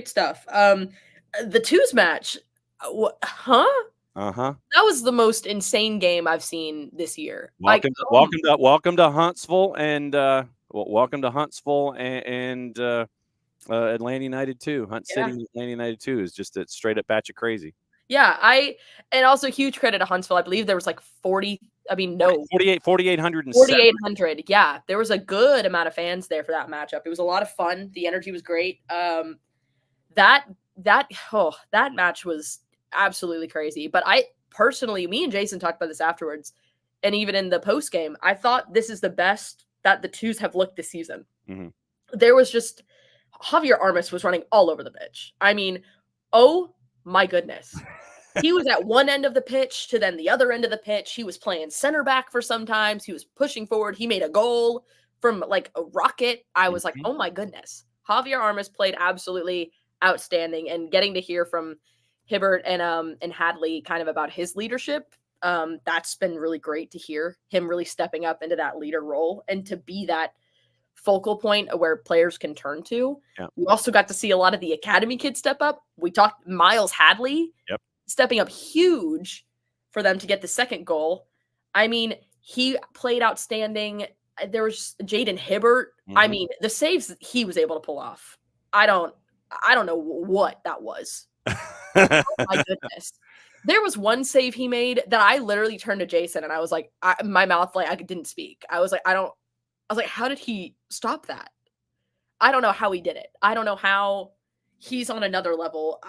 stuff. The Twos match, huh? Uh-huh. That was the most insane game I've seen this year. Welcome to Huntsville and Atlanta United 2. Hunt City Atlanta United 2 is just a straight up batch of crazy. Yeah, and also huge credit to Huntsville. I believe there was like 4,800. Yeah, there was a good amount of fans there for that matchup. It was a lot of fun. The energy was great. That match was absolutely crazy. But I personally, me and Jason talked about this afterwards, and even in the post game, I thought this is the best that the Twos have looked this season. Mm-hmm. There was just Javier Armas was running all over the pitch. I mean, oh my goodness. He was at one end of the pitch to then the other end of the pitch. He was playing center back for sometimes. He was pushing forward. He made a goal from like a rocket. I was like, oh my goodness. Javier Armas played absolutely outstanding, and getting to hear from Hibbert and Hadley kind of about his leadership. That's been really great to hear him really stepping up into that leader role and to be that focal point of where players can turn to. Yeah. We also got to see a lot of the academy kids step up. We talked Miles Hadley stepping up huge for them to get the second goal. I mean, he played outstanding. There was Jaden Hibbert. Mm-hmm. I mean, the saves he was able to pull off. I don't know what that was. Oh my goodness. There was one save he made that I literally turned to Jason and I was like, my mouth, like I didn't speak. I was like, how did he stop that? I don't know how he did it. I don't know how. He's on another level.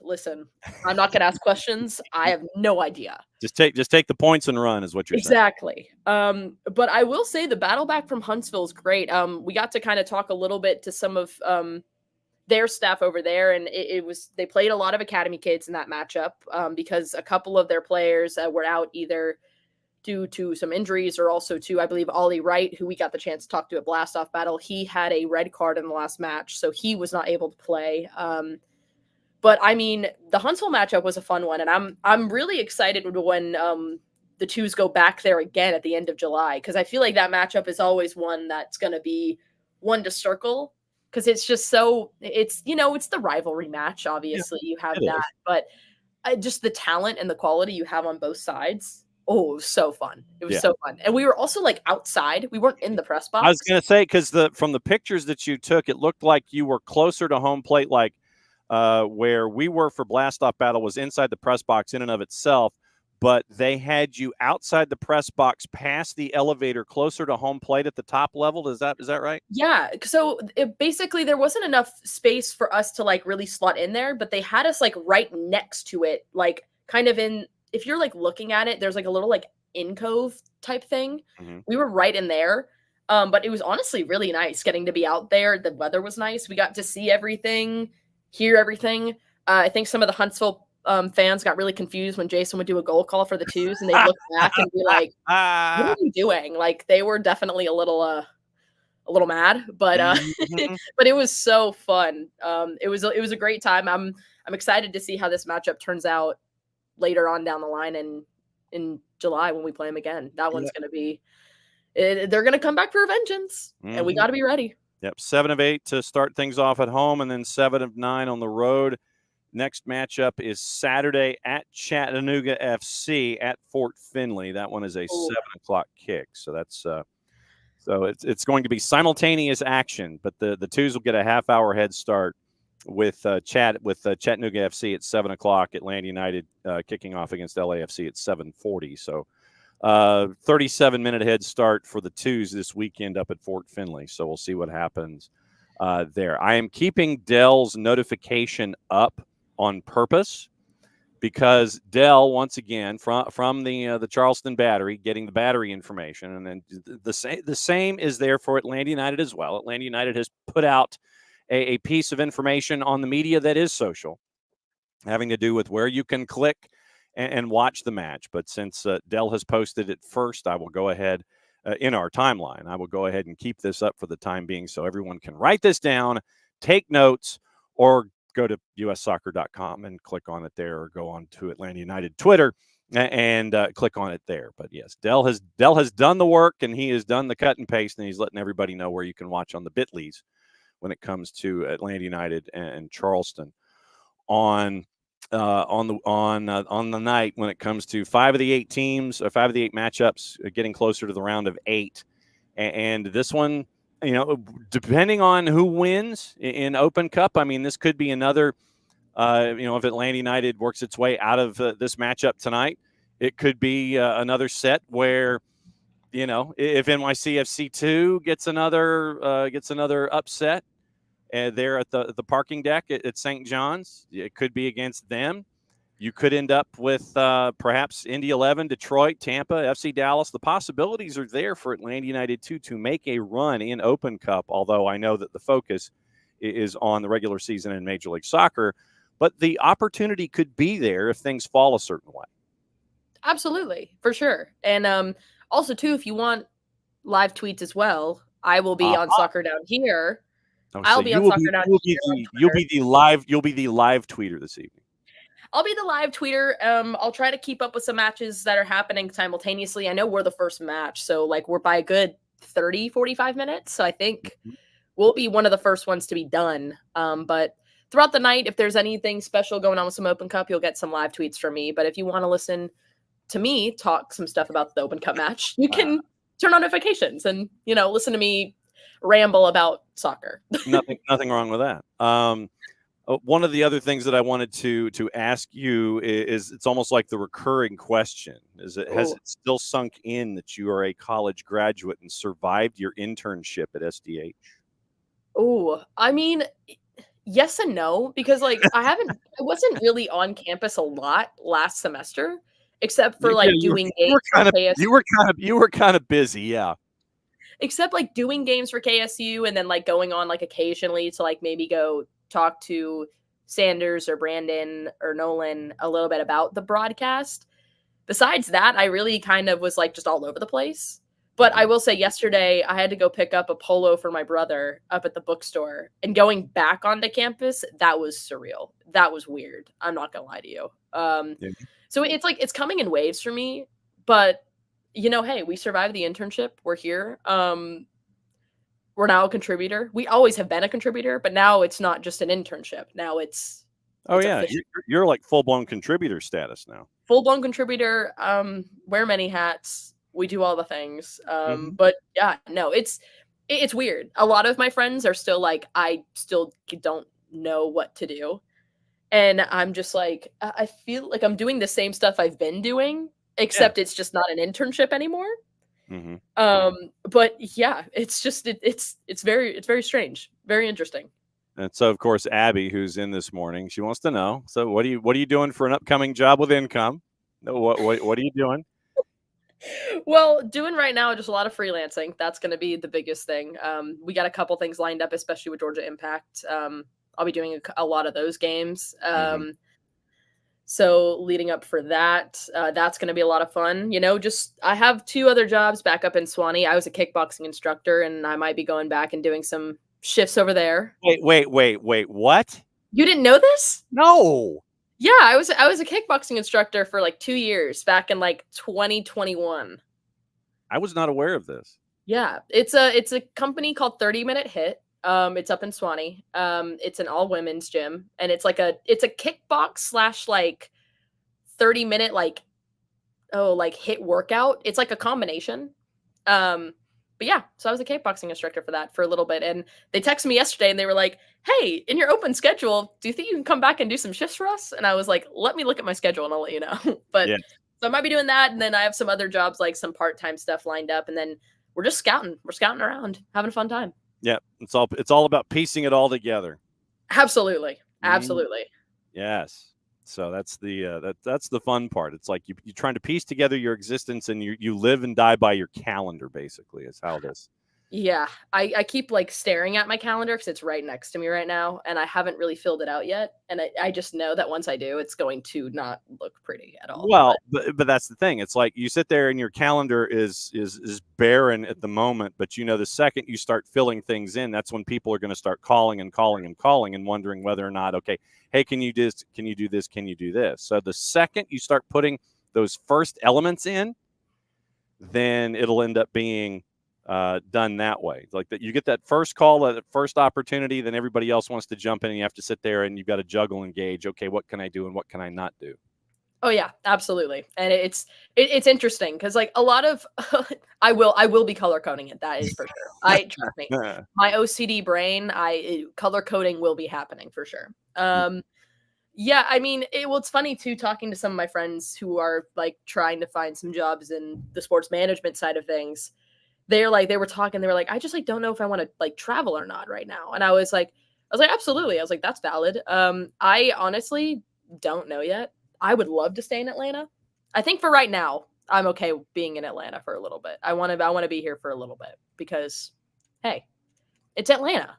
Listen, I'm not going to ask questions. I have no idea. Just take the points and run is what you're saying. Exactly. But I will say the battle back from Huntsville is great. We got to kind of talk a little bit to some of their staff over there, and they played a lot of academy kids in that matchup because a couple of their players were out either due to some injuries or also to, I believe, Ollie Wright, who we got the chance to talk to at Blast Off Battle. He had a red card in the last match, so he was not able to play. But I mean, the Huntsville matchup was a fun one, and I'm really excited when the Twos go back there again at the end of July, because I feel like that matchup is always one that's going to be one to circle, because it's just so it's the rivalry match. Obviously, you have that, but just the talent and the quality you have on both sides. Oh, it was so fun. It was so fun. And we were also like outside. We weren't in the press box. I was going to say, because from the pictures that you took, it looked like you were closer to home plate, like where we were for Blast Off Battle was inside the press box in and of itself, but they had you outside the press box past the elevator closer to home plate at the top level. Is that right? Yeah. So basically there wasn't enough space for us to like really slot in there, but they had us like right next to it, like kind of in, if you're like looking at it, there's like a little like incove type thing. Mm-hmm. We were right in there. But it was honestly really nice getting to be out there. The weather was nice. We got to see everything, hear everything. I think some of the Huntsville fans got really confused when Jason would do a goal call for the Twos and they'd look back and be like, what are you doing? Like they were definitely a little mad, but but it was so fun. It was a great time. I'm excited to see how this matchup turns out later on down the line and in July when we play them again. That one's going to be, they're going to come back for a vengeance, and we got to be ready. Yep. 7 of 8 to start things off at home, and then 7 of 9 on the road. Next matchup is Saturday at Chattanooga FC at Fort Finley. That one is a 7:00 kick. So that's so it's going to be simultaneous action, but the Twos will get a half-hour head start with Chattanooga FC at 7:00. Atlanta United kicking off against LAFC at 7:40. So 37-minute head start for the twos this weekend up at Fort Finley. So we'll see what happens there. I am keeping Dell's notification up on purpose because Dell, once again, from the Charleston Battery, getting the battery information, and then the same is there for Atlanta United as well. Atlanta United has put out a piece of information on the media that is social, having to do with where you can click and watch the match. But since Dell has posted it first, I will go ahead in our timeline. I will go ahead and keep this up for the time being so everyone can write this down, take notes, or go to ussoccer.com and click on it there, or go on to Atlanta United Twitter and click on it there. But yes, Dell has done the work, and he has done the cut and paste, and he's letting everybody know where you can watch on the Bitleys when it comes to Atlanta United and Charleston on the night when it comes to 5 of the 8 teams, or 5 of the 8 matchups, getting closer to the round of 8. And this one, depending on who wins in Open Cup, I mean, this could be another, if Atlanta United works its way out of this matchup tonight, it could be another set where, if NYCFC 2 gets another upset there at the parking deck at St. John's, it could be against them. You could end up with perhaps Indy 11, Detroit, Tampa, FC Dallas. The possibilities are there for Atlanta United to make a run in Open Cup, although I know that the focus is on the regular season in Major League Soccer. But the opportunity could be there if things fall a certain way. Absolutely, for sure. And also, too, if you want live tweets as well, I will be on Soccer Down Here. I'll be on Soccer Down Here. You'll be the live tweeter this evening. I'll be the live tweeter. I'll try to keep up with some matches that are happening simultaneously. I know we're the first match, so we're by a good 30, 45 minutes. So I think we'll be one of the first ones to be done. But throughout the night, if there's anything special going on with some Open Cup, you'll get some live tweets from me. But if you want to listen to me talk some stuff about the Open Cup match, you can turn on notifications and, listen to me ramble about soccer. Nothing wrong with that. One of the other things that I wanted to ask you is it's almost like the recurring question. Has it still sunk in that you are a college graduate and survived your internship at SDH? Oh, I mean, yes and no, because I wasn't really on campus a lot last semester, except for doing games. You were kind of busy, yeah. Except doing games for KSU, and then going on occasionally to maybe go talk to Sanders or Brandon or Nolan a little bit about the broadcast. Besides that, I really kind of was just all over the place. But I will say yesterday I had to go pick up a polo for my brother up at the bookstore, and going back onto campus, that was surreal. That was weird. I'm not going to lie to you. So it's coming in waves for me, but hey, we survived the internship. We're here. We're now a contributor. We always have been a contributor, but now it's not just an internship. Now it's you're full-blown contributor status now. Full-blown contributor, wear many hats. We do all the things. But yeah, no, it's weird. A lot of my friends are still I still don't know what to do. And I'm just I feel like I'm doing the same stuff I've been doing, except it's just not an internship anymore. But yeah, it's just it's very strange, very interesting. And so, of course, Abby, who's in this morning, she wants to know. So, what are you doing for an upcoming job with income? What are you doing? Well, doing right now just a lot of freelancing. That's going to be the biggest thing. We got a couple things lined up, especially with Georgia Impact. I'll be doing a lot of those games. So leading up for that, that's going to be a lot of fun. I have 2 other jobs back up in Swanee. I was a kickboxing instructor, and I might be going back and doing some shifts over there. Wait, what? You didn't know this? No. Yeah, I was a kickboxing instructor for 2 years back in 2021. I was not aware of this. Yeah, it's a company called 30 Minute Hit. It's up in Swanee. It's an all women's gym, and it's a kickbox / 30-minute hit workout. It's a combination. But yeah, so I was a kickboxing instructor for that for a little bit, and they texted me yesterday and they were like, "Hey, in your open schedule, do you think you can come back and do some shifts for us?" And I was like, "Let me look at my schedule and I'll let you know." But So I might be doing that, and then I have some other jobs, like some part-time stuff lined up, and then we're just scouting. We're scouting around, having a fun time. Yeah, it's all about piecing it all together. Absolutely. Absolutely. Yes. So that's that's the fun part. It's like you're trying to piece together your existence, and you live and die by your calendar. Basically, is how this. Yeah, I keep like staring at my calendar because it's right next to me right now, and I haven't really filled it out yet. And I just know that once I do, it's going to not look pretty at all. Well, but that's the thing. It's like you sit there and your calendar is barren at the moment, but the second you start filling things in, that's when people are going to start calling and calling and calling and wondering whether or not, okay, hey, can you do this? Can you do this? Can you do this? So the second you start putting those first elements in, then it'll end up being done that way. Like that, you get that first call, that first opportunity, then everybody else wants to jump in, and you have to sit there and you've got to juggle and gauge. Okay, what can I do and what can I not do? Oh yeah, absolutely. And it's interesting because like a lot of I will be color coding it. That is for sure. I trust me. My OCD brain, color coding will be happening for sure. Yeah, I mean, it's funny too talking to some of my friends who are like trying to find some jobs in the sports management side of things. They were talking, they were like, I just like don't know if I want to like travel or not right now. And I was like, absolutely. I was like, that's valid. I honestly don't know yet. I would love to stay in Atlanta. I think for right now, I'm okay being in Atlanta for a little bit. I want to be here for a little bit because hey, it's Atlanta.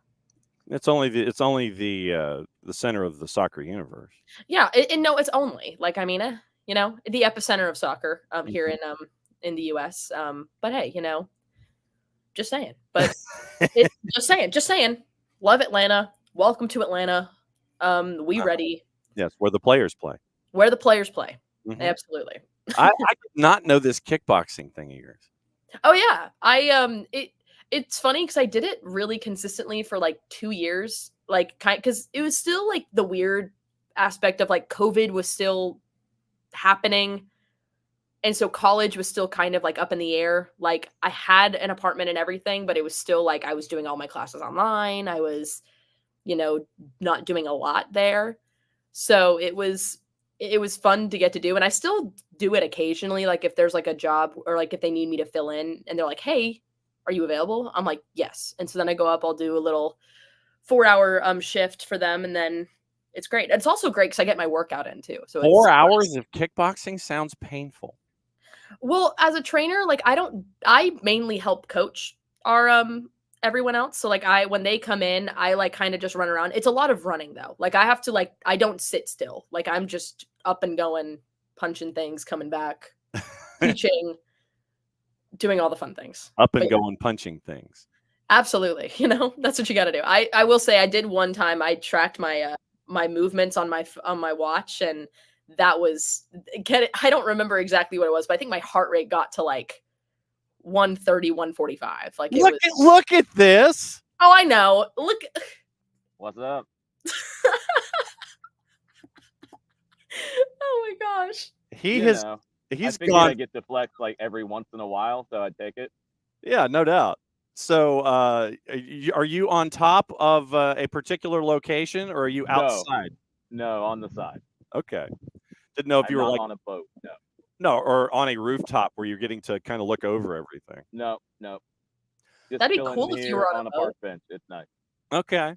It's only the center of the soccer universe. Yeah, and no, it's only like I mean, the epicenter of soccer here in the US. But hey, just saying. But just saying. Love Atlanta. Welcome to Atlanta. We ready. Yes, where the players play. Where the players play. Mm-hmm. Absolutely. I did not know this kickboxing thing of yours. Oh yeah. It's funny because I did it really consistently for like 2 years. Like because it was still like the weird aspect of like COVID was still happening. And so college was still kind of like up in the air. Like I had an apartment and everything, but it was still like I was doing all my classes online. I was, not doing a lot there. So it was fun to get to do. And I still do it occasionally. Like if there's like a job or like if they need me to fill in and they're like, hey, are you available? I'm like, yes. And so then I go up, I'll do a little 4-hour shift for them. And then it's great. It's also great because I get my workout in too. So 4 hours of kickboxing sounds painful. Well, as a trainer, like I mainly help coach our everyone else. So like when they come in, I like kind of just run around. It's a lot of running though. Like I have to I don't sit still. Like I'm just up and going, punching things, coming back, teaching, doing all the fun things. Up and going, punching things. Absolutely. That's what you got to do. I will say I did one time I tracked my my movements on my watch, and that was I don't remember exactly what it was, but I think my heart rate got to like 130, 145. Like look at this. Oh, I know. Look. What's up? Oh my gosh. He's I gone. I get to flex like every once in a while, so I'd take it. Yeah, no doubt. So, are you on top of a particular location, or are you outside? No, on the side. Okay. Didn't know if you were like on a boat. No, or on a rooftop where you're getting to kind of look over everything. No. Just that'd be cool if you were on a park bench. It's nice. Okay.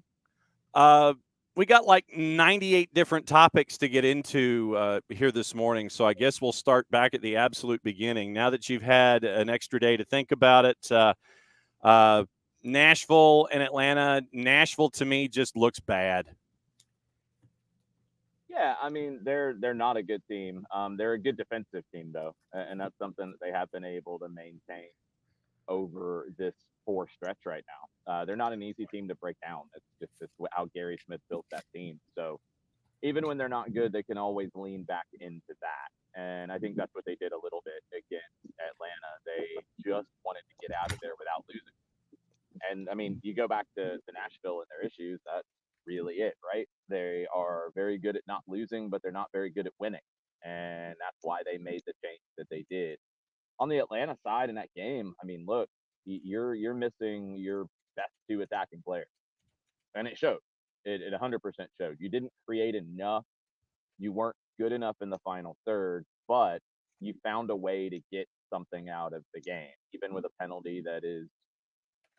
We got like 98 different topics to get into here this morning, so I guess we'll start back at the absolute beginning. Now that you've had an extra day to think about it, Nashville and Atlanta. Nashville to me just looks bad. Yeah, I mean they're not a good team. They're a good defensive team though, and that's something that they have been able to maintain over this poor stretch right now. They're not an easy team to break down. It's just how Gary Smith built that team. So even when they're not good, they can always lean back into that. And I think that's what they did a little bit against Atlanta. They just wanted to get out of there without losing. And I mean, you go back to Nashville and their issues, that's really it, right? They are very good at not losing, but they're not very good at winning. And that's why they made the change that they did. On the Atlanta side in that game, I mean, look, you're missing your best two attacking players. And it showed. It 100% showed. You didn't create enough. You weren't good enough in the final third, but you found a way to get something out of the game, even with a penalty that is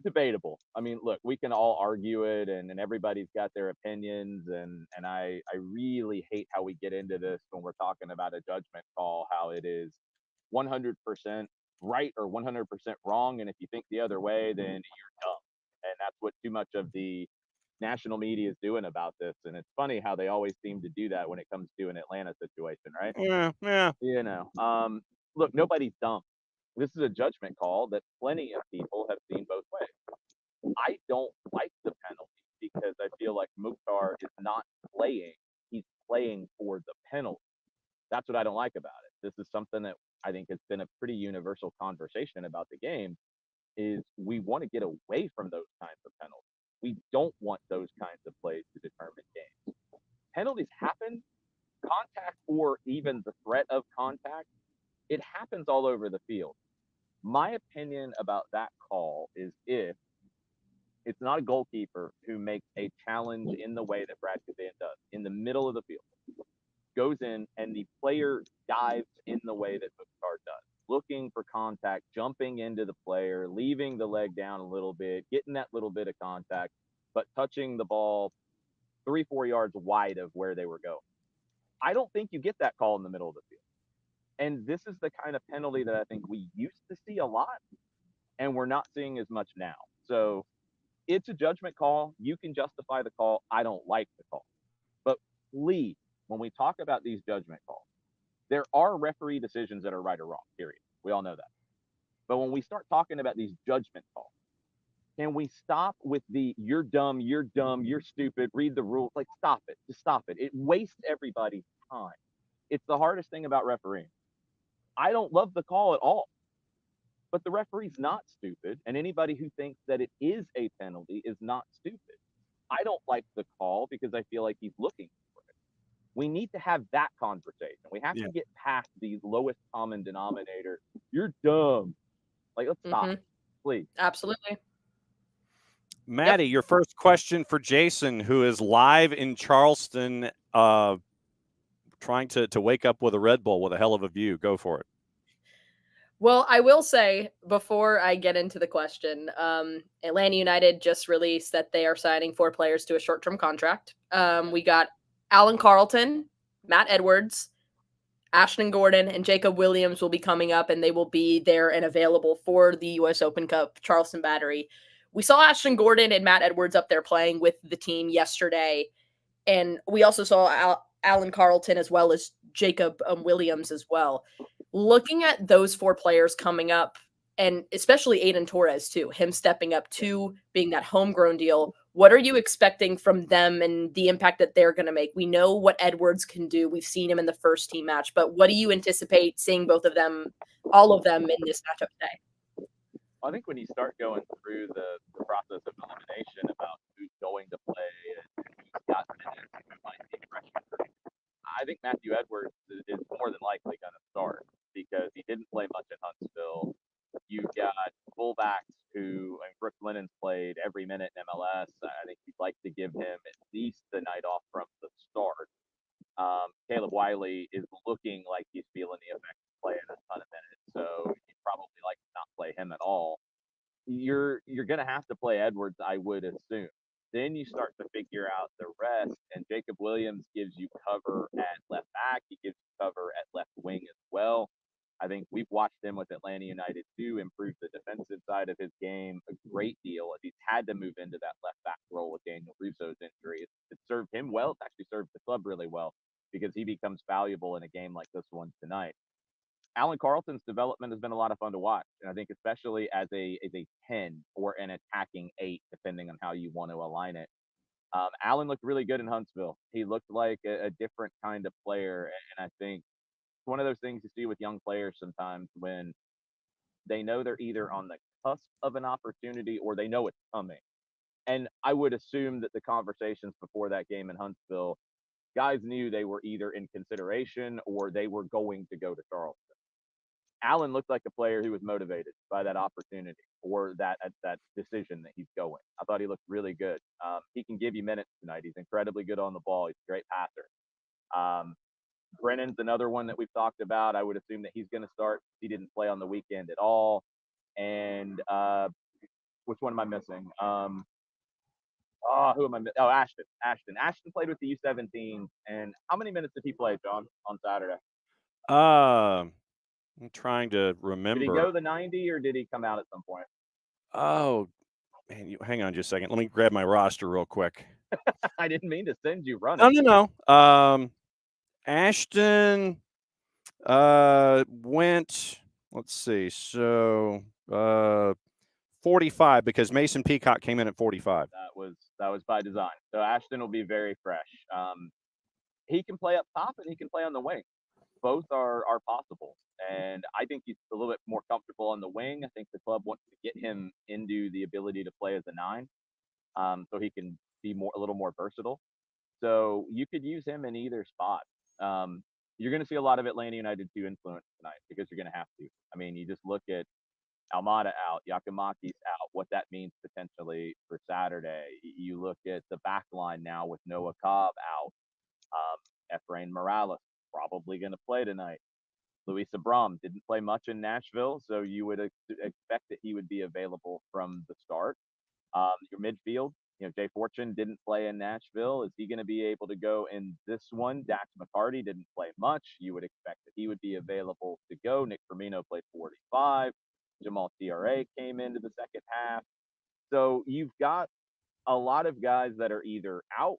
debatable. I mean, look, we can all argue it, and everybody's got their opinions, and I really hate how we get into this when we're talking about a judgment call, how it is 100% right or 100% wrong, and if you think the other way, then you're dumb. And that's what too much of the national media is doing about this. And it's funny how they always seem to do that when it comes to an Atlanta situation, right? Yeah, yeah. Look, nobody's dumb. This is a judgment call that plenty of people have seen both ways. I don't like the penalty because I feel like Mukhtar is not playing. He's playing for the penalty. That's what I don't like about it. This is something that I think has been a pretty universal conversation about the game is we want to get away from those kinds of penalties. We don't want those kinds of plays to determine games. Penalties happen, contact or even the threat of contact, it happens all over the field. My opinion about that call is if it's not a goalkeeper who makes a challenge in the way that Brad Kazan does, in the middle of the field, goes in and the player dives in the way that Mukhtar does, looking for contact, jumping into the player, leaving the leg down a little bit, getting that little bit of contact, but touching the ball 3-4 yards wide of where they were going. I don't think you get that call in the middle of the field. And this is the kind of penalty that I think we used to see a lot, and we're not seeing as much now. So it's a judgment call. You can justify the call. I don't like the call. But please, when we talk about these judgment calls, there are referee decisions that are right or wrong, period. We all know that. But when we start talking about these judgment calls, can we stop with the you're dumb, you're stupid, read the rules? Like, stop it. Just stop it. It wastes everybody's time. It's the hardest thing about refereeing. I don't love the call at all, but the referee's not stupid, and anybody who thinks that it is a penalty is not stupid. I don't like the call because I feel like he's looking for it. We need to have that conversation. We have Yeah. to get past the lowest common denominator. You're dumb. Like, let's stop, Mhm. please. Absolutely. Maddie, your first question for Jason, who is live in Charleston, trying to wake up with a Red Bull with a hell of a view. Go for it. Well, I will say before I get into the question, Atlanta United just released that they are signing 4 players to a short-term contract. We got Alan Carlton, Matt Edwards, Ashton Gordon, and Jacob Williams will be coming up, and they will be there and available for the U.S. Open Cup Charleston Battery. We saw Ashton Gordon and Matt Edwards up there playing with the team yesterday, and we also saw Alan Carlton as well as Jacob Williams as well. Looking at those 4 players coming up, and especially Aiden Torres too, him stepping up to being that homegrown deal, what are you expecting from them and the impact that they're going to make? We know what Edwards can do. We've seen him in the first team match, but what do you anticipate seeing both of them, all of them in this matchup today? I think when you start going through the process of elimination about who's going to play and who's got minutes and who might be freshmen, I think Matthew Edwards is more than likely going to start because he didn't play much in Huntsville. You've got fullbacks who, and Brooks Lennon's played every minute in MLS. I think you'd like to give him at least the night off from the start. Caleb Wiley is looking like he's feeling the effects of playing a ton of minutes, so you'd probably like to not play him at all. You're going to have to play Edwards, I would assume. Then you start to figure out the rest, and Jacob Williams gives you cover at left back. He gives you cover at left wing as well. I think we've watched him with Atlanta United too improve the defensive side of his game a great deal. As he's had to move into that left back role with Daniel Russo's injury. It served him well. It's actually served the club really well because he becomes valuable in a game like this one tonight. Alan Carlton's development has been a lot of fun to watch, and I think especially as a 10 or an attacking 8, depending on how you want to align it. Alan looked really good in Huntsville. He looked like a different kind of player, and I think it's one of those things you see with young players sometimes when they know they're either on the cusp of an opportunity or they know it's coming. And I would assume that the conversations before that game in Huntsville, guys knew they were either in consideration or they were going to go to Charleston. Allen looked like a player who was motivated by that opportunity or that decision that he's going. I thought he looked really good. He can give you minutes tonight. He's incredibly good on the ball. He's a great passer. Brennan's another one that we've talked about. I would assume that he's going to start. He didn't play on the weekend at all. And which one am I missing? Who am I? Oh, Ashton. Ashton played with the U17. And how many minutes did he play, John, on Saturday? I'm trying to remember. Did he go the 90 or did he come out at some point? Oh, man, hang on just a second. Let me grab my roster real quick. I didn't mean to send you running. No. Ashton went, let's see, so 45 because Mason Peacock came in at 45. That was by design. So Ashton will be very fresh. He can play up top and he can play on the wing. Both are possible. And I think he's a little bit more comfortable on the wing. I think the club wants to get him into the ability to play as a 9, so he can be a little more versatile. So you could use him in either spot. You're going to see a lot of Atlanta United 2 influence tonight because you're going to have to. I mean, you just look at Almada out, Yakimaki's out, what that means potentially for Saturday. You look at the back line now with Noah Cobb out. Efrain Morales probably going to play tonight. Luis Abram didn't play much in Nashville, so you would expect that he would be available from the start. Your midfield, Jay Fortune didn't play in Nashville. Is he going to be able to go in this one? Dax McCarty didn't play much. You would expect that he would be available to go. Nick Firmino played 45. Jamal TRA came into the second half. So you've got a lot of guys that are either out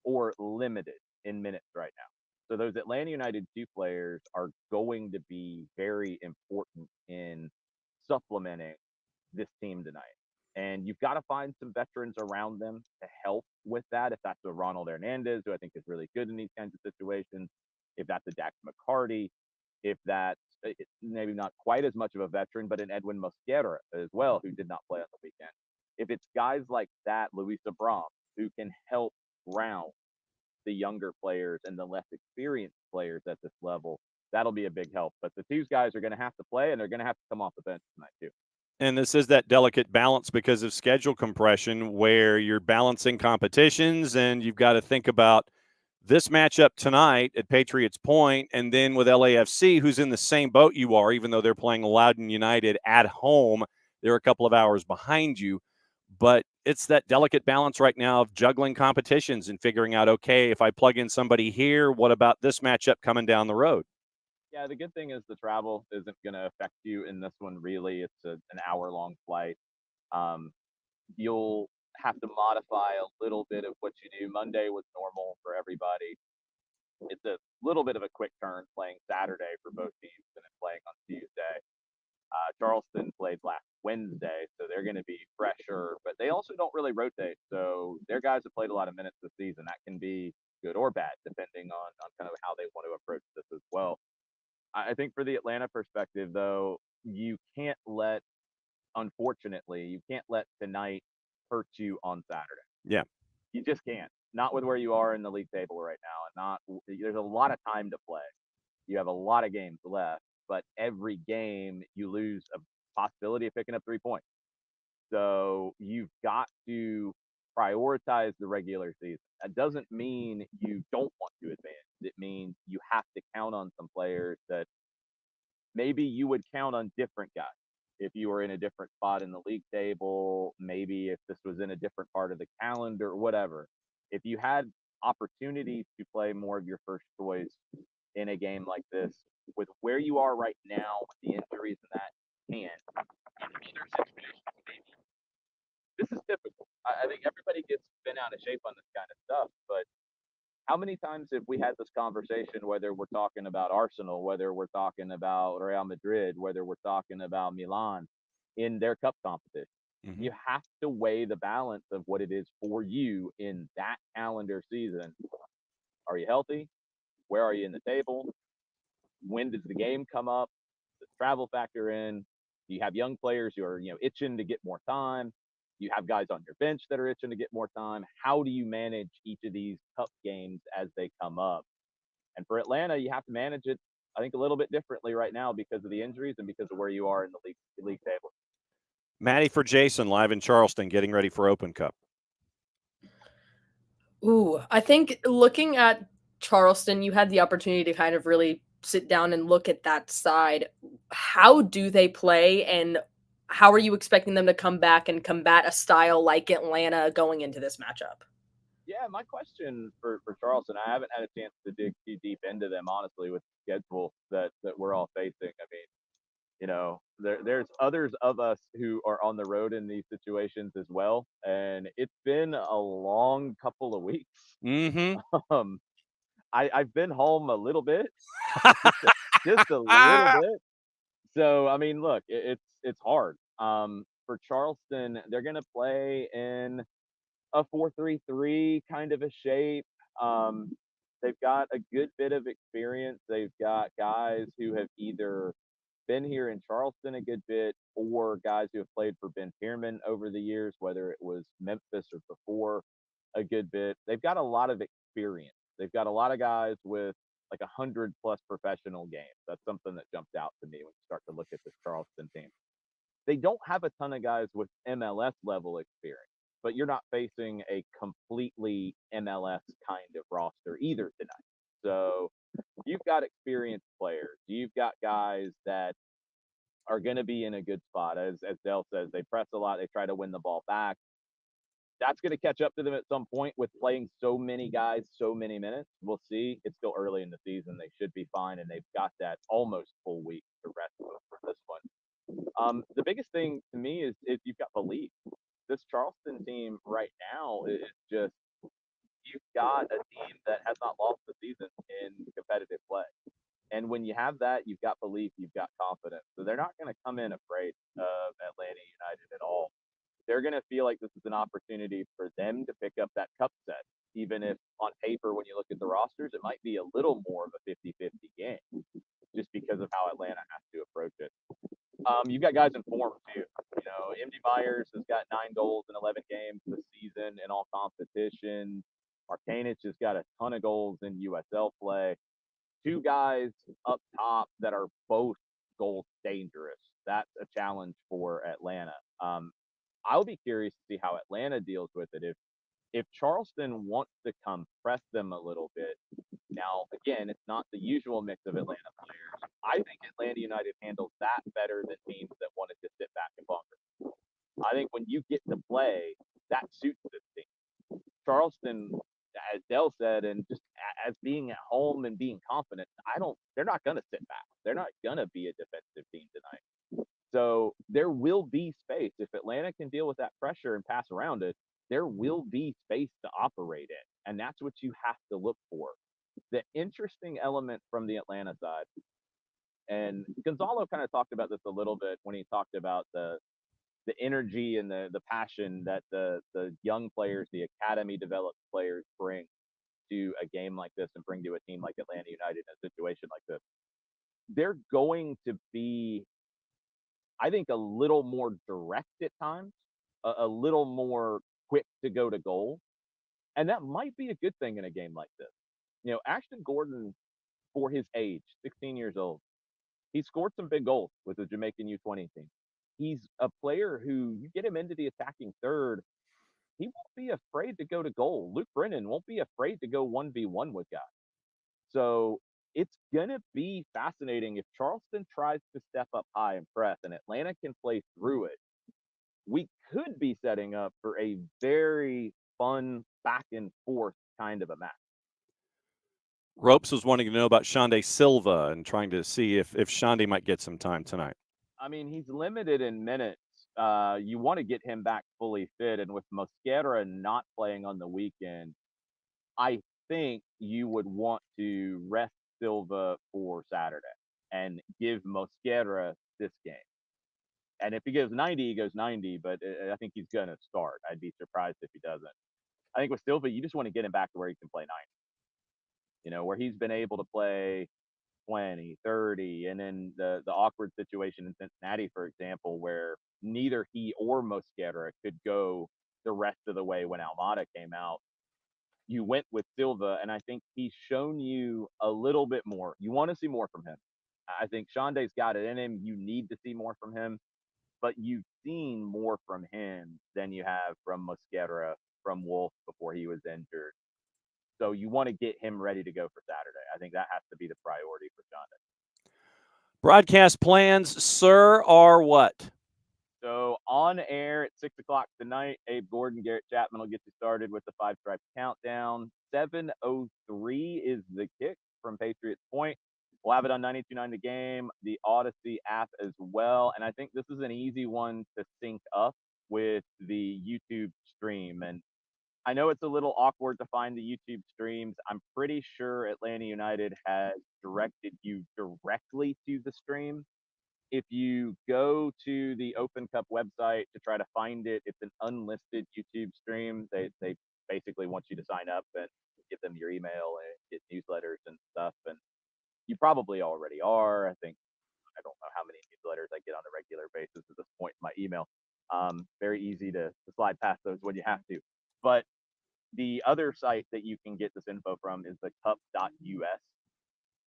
or limited in minutes right now. So those Atlanta United 2 players are going to be very important in supplementing this team tonight. And you've got to find some veterans around them to help with that. If that's a Ronald Hernandez, who I think is really good in these kinds of situations, if that's a Dax McCarty, if that's maybe not quite as much of a veteran, but an Edwin Mosquera as well, who did not play on the weekend. If it's guys like that, Luis Abram, who can help round the younger players and the less experienced players at this level, that'll be a big help. But the 2 guys are going to have to play, and they're going to have to come off the bench tonight too. And this is that delicate balance because of schedule compression where you're balancing competitions and you've got to think about this matchup tonight at Patriots Point and then with LAFC, who's in the same boat you are, even though they're playing Loudoun United at home. They're a couple of hours behind you. But it's that delicate balance right now of juggling competitions and figuring out, okay, if I plug in somebody here, what about this matchup coming down the road? Yeah, the good thing is the travel isn't going to affect you in this one, really. It's an hour-long flight. You'll have to modify a little bit of what you do. Monday was normal for everybody. It's a little bit of a quick turn playing Saturday for both teams and then playing on Tuesday. Charleston played last Wednesday, so they're going to be fresher, but they also don't really rotate. So their guys have played a lot of minutes this season. That can be good or bad, depending on kind of how they want to approach this as well. I think for the Atlanta perspective, though, unfortunately, you can't let tonight hurt you on Saturday. Yeah. You just can't. Not with where you are in the league table right now. There's a lot of time to play. You have a lot of games left, but every game you lose a possibility of picking up 3 points. So you've got to prioritize the regular season. That doesn't mean you don't want to advance. It means you have to count on some players that maybe you would count on different guys. If you were in a different spot in the league table, maybe if this was in a different part of the calendar, whatever. If you had opportunities to play more of your first choice in a game like this, with where you are right now, with the injuries and that, in other situations, maybe this is difficult. I think everybody gets bent out of shape on this kind of stuff, but how many times have we had this conversation, whether we're talking about Arsenal, whether we're talking about Real Madrid, whether we're talking about Milan in their cup competition? Mm-hmm. You have to weigh the balance of what it is for you in that calendar season. Are you healthy? Where are you in the table? When does the game come up? Does travel factor in? Do you have young players who are, itching to get more time? You have guys on your bench that are itching to get more time. How do you manage each of these cup games as they come up? And for Atlanta, you have to manage it, I think, a little bit differently right now because of the injuries and because of where you are in the league table. Maddie for Jason, live in Charleston, getting ready for Open Cup. Ooh, I think looking at Charleston, you had the opportunity to kind of really sit down and look at that side. How do they play, and how are you expecting them to come back and combat a style like Atlanta going into this matchup? Yeah, my question for Charleston, I haven't had a chance to dig too deep into them, honestly, with the schedule that we're all facing. I mean, there's others of us who are on the road in these situations as well, and it's been a long couple of weeks. Mm-hmm. Um, I've been home a little bit, just a little bit. So I mean, look, it's hard. For Charleston, they're gonna play in a 4-3-3 kind of a shape. Um, they've got a good bit of experience. They've got guys who have either been here in Charleston a good bit or guys who have played for Ben Pierman over the years, whether it was Memphis or before a good bit. They've got a lot of experience. They've got a lot of guys with like 100+ professional games. That's something that jumped out to me when you start to look at this Charleston team. They don't have a ton of guys with MLS level experience, but you're not facing a completely MLS kind of roster either tonight. So you've got experienced players. You've got guys that are going to be in a good spot. As Dell says, they press a lot. They try to win the ball back. That's going to catch up to them at some point with playing so many guys, so many minutes. We'll see. It's still early in the season. They should be fine, and they've got that almost full week to rest for this one. The biggest thing to me is you've got belief. This Charleston team right now is just you've got a team that has not lost the season in competitive play. And when you have that, you've got belief, you've got confidence. So they're not going to come in afraid of Atlanta United at all. They're going to feel like this is an opportunity for them to pick up that cup set, even if on paper, when you look at the rosters, it might be a little more of a 50-50 game just because of how Atlanta has to approach it. You've got guys in form too. MD Myers has got 9 goals in 11 games this season in all competitions. Markanich has got a ton of goals in USL play. 2 guys up top that are both goal dangerous. That's a challenge for Atlanta. I'll be curious to see how Atlanta deals with it. If Charleston wants to come press them a little bit, now again, it's not the usual mix of Atlanta players. I think Atlanta United handles that better than teams that wanted to sit back and bunker. I think when you get to play, that suits this team. Charleston, as Dell said, and just as being at home and being confident, they're not going to sit back. They're not going to be a defensive team tonight. So there will be space. If Atlanta can deal with that pressure and pass around it, there will be space to operate in. And that's what you have to look for. The interesting element from the Atlanta side, and Gonzalo kind of talked about this a little bit when he talked about the energy and the passion that the young players, the academy developed players bring to a game like this and bring to a team like Atlanta United in a situation like this. They're going to be, I think, a little more direct at times, a little more quick to go to goal. And that might be a good thing in a game like this. Ashton Gordon, for his age, 16 years old, he scored some big goals with the Jamaican U20 team. He's a player who, you get him into the attacking third, he won't be afraid to go to goal. Luke Brennan won't be afraid to go 1v1 with guys. So it's going to be fascinating if Charleston tries to step up high and press and Atlanta can play through it. We could be setting up for a very fun back and forth kind of a match. Ropes was wanting to know about Shande Silva and trying to see if Shande might get some time tonight. I mean, he's limited in minutes. You want to get him back fully fit. And with Mosquera not playing on the weekend, I think you would want to rest Silva for Saturday and give Mosquera this game. And if he goes 90, he goes 90, but I think he's going to start. I'd be surprised if he doesn't. I think with Silva, you just want to get him back to where he can play 90. Where he's been able to play 20, 30, and then the awkward situation in Cincinnati, for example, where neither he or Mosquera could go the rest of the way when Almada came out. You went with Silva, and I think he's shown you a little bit more. You want to see more from him. I think Shande's got it in him. You need to see more from him, but you've seen more from him than you have from Mosquera, from Wolf before he was injured. So you want to get him ready to go for Saturday. I think that has to be the priority for John. Broadcast plans, sir, are what? So on air at 6 o'clock tonight, Abe Gordon, Garrett Chapman will get you started with the 5-stripe countdown. 7:03 is the kick from Patriots Point. We'll have it on 92.9 The Game, the Odyssey app as well. And I think this is an easy one to sync up with the YouTube stream. And I know it's a little awkward to find the YouTube streams. I'm pretty sure Atlanta United has directed you directly to the stream. If you go to the Open Cup website to try to find it, it's an unlisted YouTube stream. They basically want you to sign up and give them your email and get newsletters and stuff. And you probably already are. I don't know how many newsletters I get on a regular basis at this point in my email. Very easy to slide past those when you have to. But the other site that you can get this info from is the cup.us.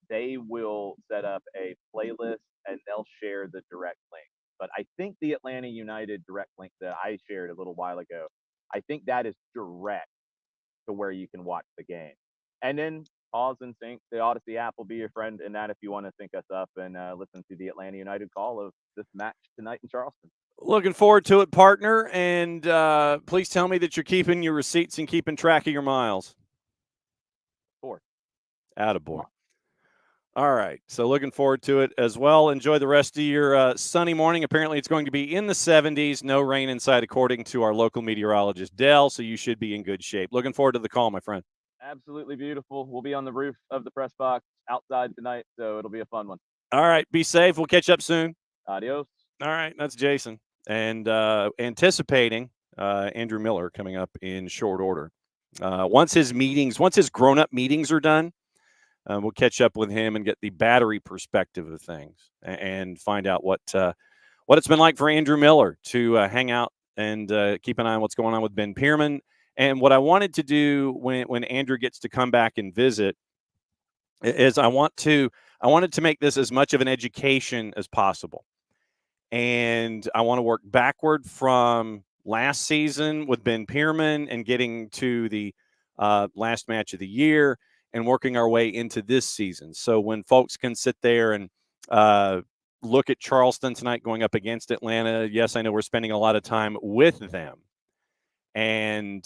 They will set up a playlist and they'll share the direct link. But I think the Atlanta United direct link that I shared a little while ago, I think that is direct to where you can watch the game. And then pause and sync. The Odyssey app will be your friend in that if you want to sync us up and listen to the Atlanta United call of this match tonight in Charleston. Looking forward to it, partner. And please tell me that you're keeping your receipts and keeping track of your miles. Of course. Attaboy. All right. So looking forward to it as well. Enjoy the rest of your sunny morning. Apparently it's going to be in the 70s. No rain inside, according to our local meteorologist, Dell. So you should be in good shape. Looking forward to the call, my friend. Absolutely beautiful. We'll be on the roof of the press box outside tonight. So it'll be a fun one. All right. Be safe. We'll catch up soon. Adios. All right. That's Jason. And anticipating Andrew Miller coming up in short order. Once his grown-up meetings are done, we'll catch up with him and get the battery perspective of things and find out what it's been like for Andrew Miller to hang out and keep an eye on what's going on with Ben Pierman. And what I wanted to do when Andrew gets to come back and visit is I wanted to make this as much of an education as possible. And I want to work backward from last season with Ben Pierman and getting to the last match of the year and working our way into this season. So when folks can sit there and look at Charleston tonight going up against Atlanta, yes, I know we're spending a lot of time with them and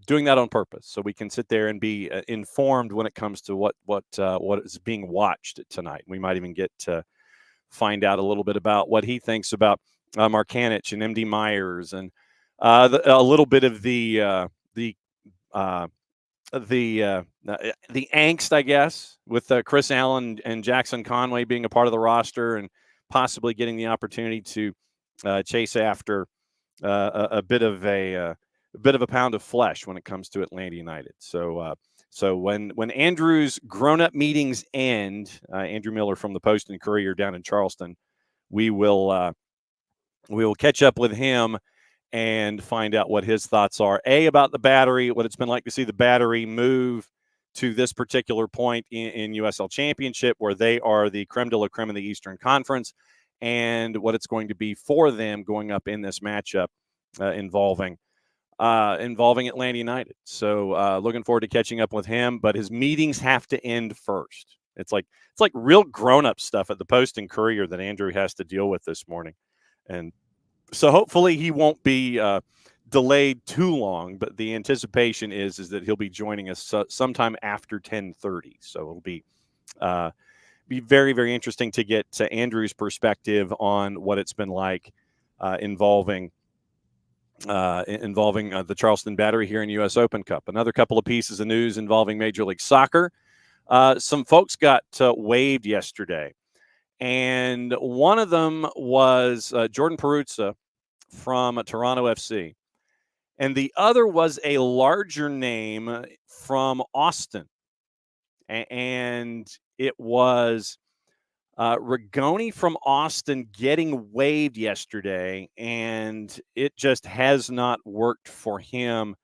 doing that on purpose so we can sit there and be informed when it comes to what is being watched tonight. We might even get to find out a little bit about what he thinks about Markanich and MD Myers and a little bit of the angst, I guess, with Chris Allen and Jackson Conway being a part of the roster and possibly getting the opportunity to chase after a bit of a pound of flesh when it comes to Atlanta United. So when Andrew's grown-up meetings end, Andrew Miller from the Post and Courier down in Charleston, we will catch up with him and find out what his thoughts are, about the battery, what it's been like to see the battery move to this particular point in USL Championship, where they are the creme de la creme in the Eastern Conference, and what it's going to be for them going up in this matchup involving Atlanta United. So looking forward to catching up with him, but his meetings have to end first. It's like real grown-up stuff at the Post and Courier that Andrew has to deal with this morning. And so hopefully he won't be delayed too long, but the anticipation is that he'll be joining us sometime after 10:30. So it'll be very, very interesting to get to Andrew's perspective on what it's been like involving the Charleston Battery here in U.S. Open Cup. Another couple of pieces of news involving Major League Soccer. Some folks got waived yesterday, and one of them was Jordan Peruzza from Toronto FC, and the other was a larger name from Austin, and it was Rigoni from Austin getting waived yesterday, and it just has not worked for him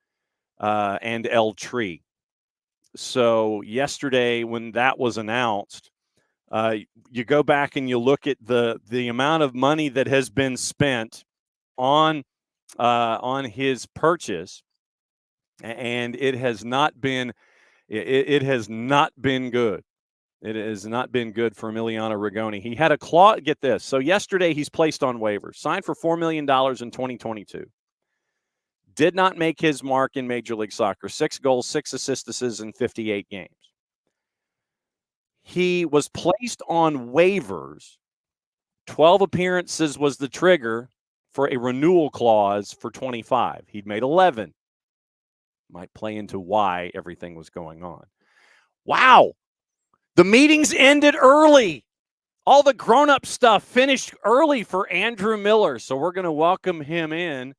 and El Tree. So yesterday when that was announced, you go back and you look at the amount of money that has been spent on his purchase, and it has not been it has not been good. It has not been good for Emiliano Rigoni. He had a clause. Get this. So yesterday he's placed on waivers, signed for $4 million in 2022. Did not make his mark in Major League Soccer. 6 goals, 6 assists in 58 games. He was placed on waivers. 12 appearances was the trigger for a renewal clause for 25. He'd made 11. Might play into why everything was going on. Wow. The meetings ended early. All the grown-up stuff finished early for Andrew Miller. So we're going to welcome him in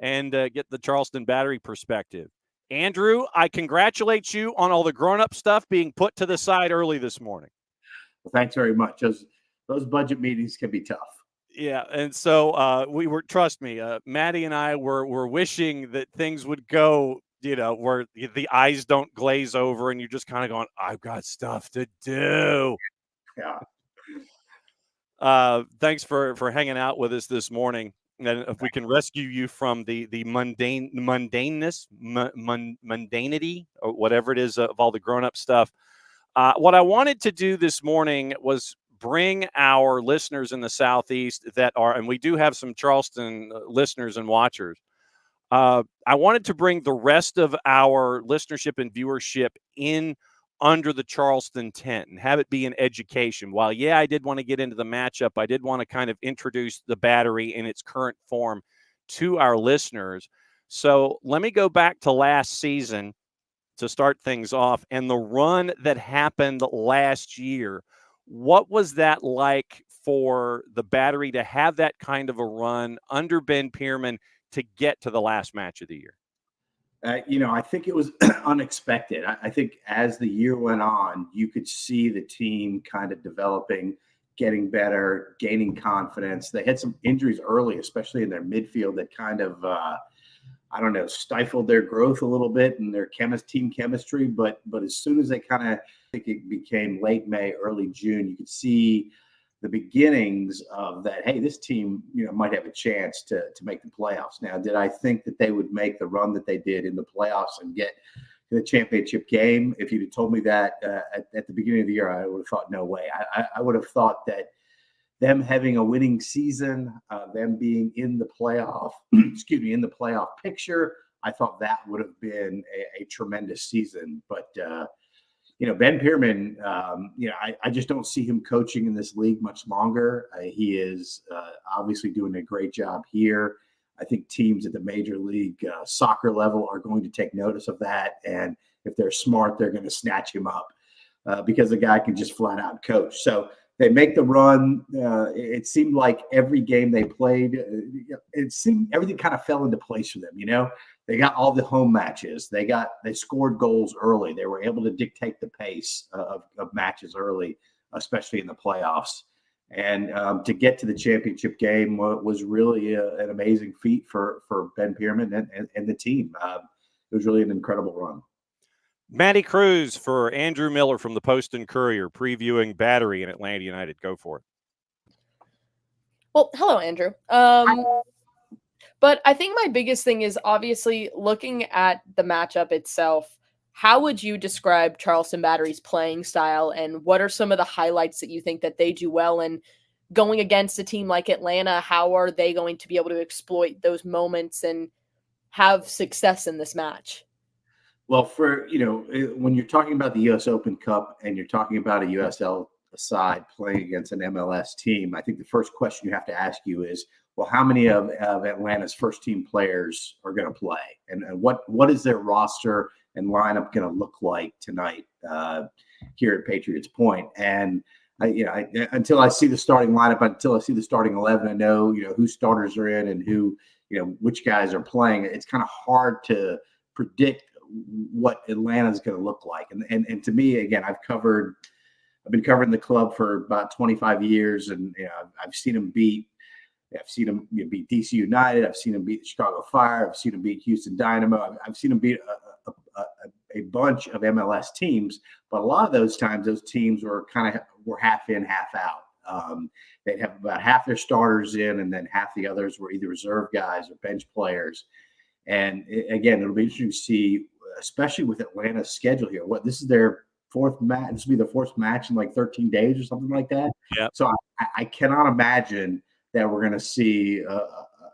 and get the Charleston Battery perspective. Andrew, I congratulate you on all the grown-up stuff being put to the side early this morning. Well, thanks very much. Those budget meetings can be tough. Yeah, and so we were, trust me, Maddie and I were wishing that things would go, where the eyes don't glaze over and you're just kind of going, I've got stuff to do. Yeah. Thanks for hanging out with us this morning. And if we can rescue you from the mundaneness, mundanity, or whatever it is of all the grown-up stuff. What I wanted to do this morning was bring our listeners in the Southeast and we do have some Charleston listeners and watchers. I wanted to bring the rest of our listenership and viewership in under the Charleston tent and have it be an education. While, I did want to get into the matchup, I did want to kind of introduce the Battery in its current form to our listeners. So let me go back to last season to start things off and the run that happened last year. What was that like for the Battery to have that kind of a run under Ben Pearman to get to the last match of the year? I think it was unexpected. I think as the year went on, you could see the team kind of developing, getting better, gaining confidence. They had some injuries early, especially in their midfield that kind of, stifled their growth a little bit and their team chemistry. But as soon as they I think it became late May, early June, you could see the beginnings of that. Hey, this team, might have a chance to make the playoffs. Now, did I think that they would make the run that they did in the playoffs and get to the championship game? If you'd have told me that at the beginning of the year, I would have thought, no way. I would have thought that them having a winning season, them being in the playoff, in the playoff picture, I thought that would have been a tremendous season. But Ben Pearman, I just don't see him coaching in this league much longer. He is obviously doing a great job here. I think teams at the Major League Soccer level are going to take notice of that. And if they're smart, they're going to snatch him up because the guy can just flat out coach. So they make the run. It seemed like every game they played, it seemed everything kind of fell into place for them. They got all the home matches. They scored goals early. They were able to dictate the pace of matches early, especially in the playoffs. And to get to the championship game was really an amazing feat for Ben Pearman and the team. It was really an incredible run. Matty Cruz for Andrew Miller from the Post and Courier, previewing Battery in Atlanta United. Go for it. Well, hello, Andrew. But I think my biggest thing is obviously looking at the matchup itself. How would you describe Charleston Battery's playing style, and what are some of the highlights that you think that they do well? And going against a team like Atlanta, how are they going to be able to exploit those moments and have success in this match? Well, when you're talking about the U.S. Open Cup and you're talking about a USL side playing against an MLS team, I think the first question you have to ask you is, well, how many of Atlanta's first-team players are going to play? And what is their roster and lineup going to look like tonight here at Patriots Point? And, until I see the starting lineup, until I see the starting 11, I know, who starters are in and who, which guys are playing. It's kind of hard to predict what Atlanta is going to look like. And to me, again, I've been covering the club for about 25 years, and I've seen them beat DC United. I've seen them beat the Chicago Fire. I've seen them beat Houston Dynamo. I've seen them beat a bunch of MLS teams, but a lot of those times, those teams were half in, half out. They'd have about half their starters in, and then half the others were either reserve guys or bench players. And again, it'll be interesting to see, especially with Atlanta's schedule here. This is their fourth match. This will be the fourth match in like 13 days or something like that. Yep. So I cannot imagine that we're going to see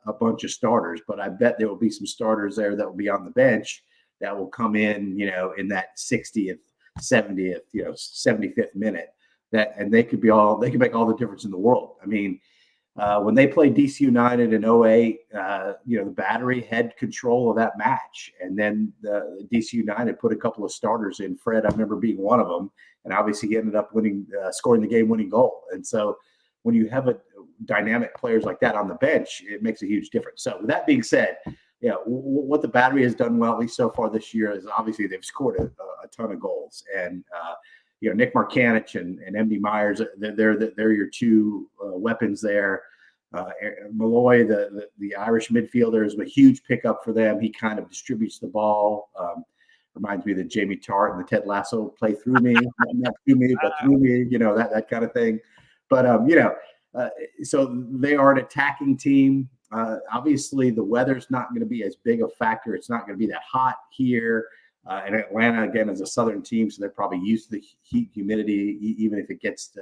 a bunch of starters, but I bet there will be some starters there that will be on the bench that will come in, in that 60th, 70th, 75th minute. And they could make all the difference in the world. I mean, when they played DC United in 08, the Battery had control of that match. And then the DC United put a couple of starters in. Fred, I remember being one of them. And obviously he ended up scoring the game-winning goal. And so when you have dynamic players like that on the bench, it makes a huge difference. So with that being said, what the Battery has done well, at least so far this year, is obviously they've scored a ton of goals. And, Nick Markanich and MD Myers, they're your two weapons there. Malloy, the Irish midfielder, is a huge pickup for them. He kind of distributes the ball. Reminds me that Jamie Tart and the Ted Lasso play through me, not through me, but through me, that kind of thing. But, so they are an attacking team. Obviously, the weather's not going to be as big a factor. It's not going to be that hot here. And Atlanta, again, is a southern team, so they're probably used to the heat, humidity, even if it gets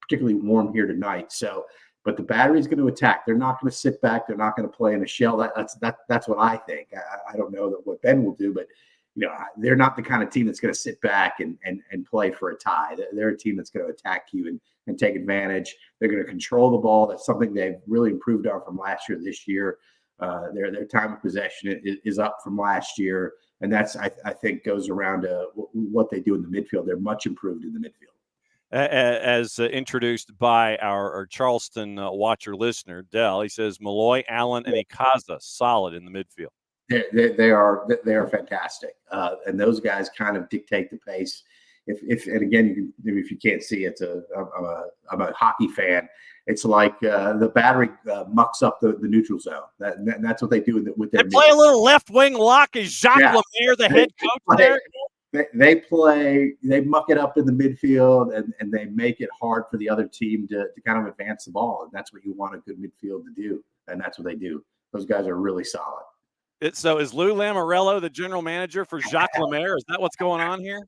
particularly warm here tonight. So, but the Battery is going to attack. They're not going to sit back. They're not going to play in a shell. That's what I think. I don't know what Ben will do, but they're not the kind of team that's going to sit back and play for a tie. They're a team that's going to attack you and take advantage. They're going to control the ball. That's something they've really improved on from last year. This year, their time of possession is up from last year. And that's, I think, goes around what they do in the midfield. They're much improved in the midfield. As introduced by our Charleston watcher listener, Dell, he says Malloy, Allen, and Ikaza solid in the midfield. They are fantastic. And those guys kind of dictate the pace. And again, if you can't see, I'm a hockey fan. It's like the Battery mucks up the neutral zone. That's what they do with their. They play a little left wing lock. Is Jacques Lemaire the head coach there? They muck it up in the midfield and they make it hard for the other team to kind of advance the ball. And that's what you want a good midfield to do. And that's what they do. Those guys are really solid. So is Lou Lamoriello the general manager for Jacques Lemaire? Is that what's going on here?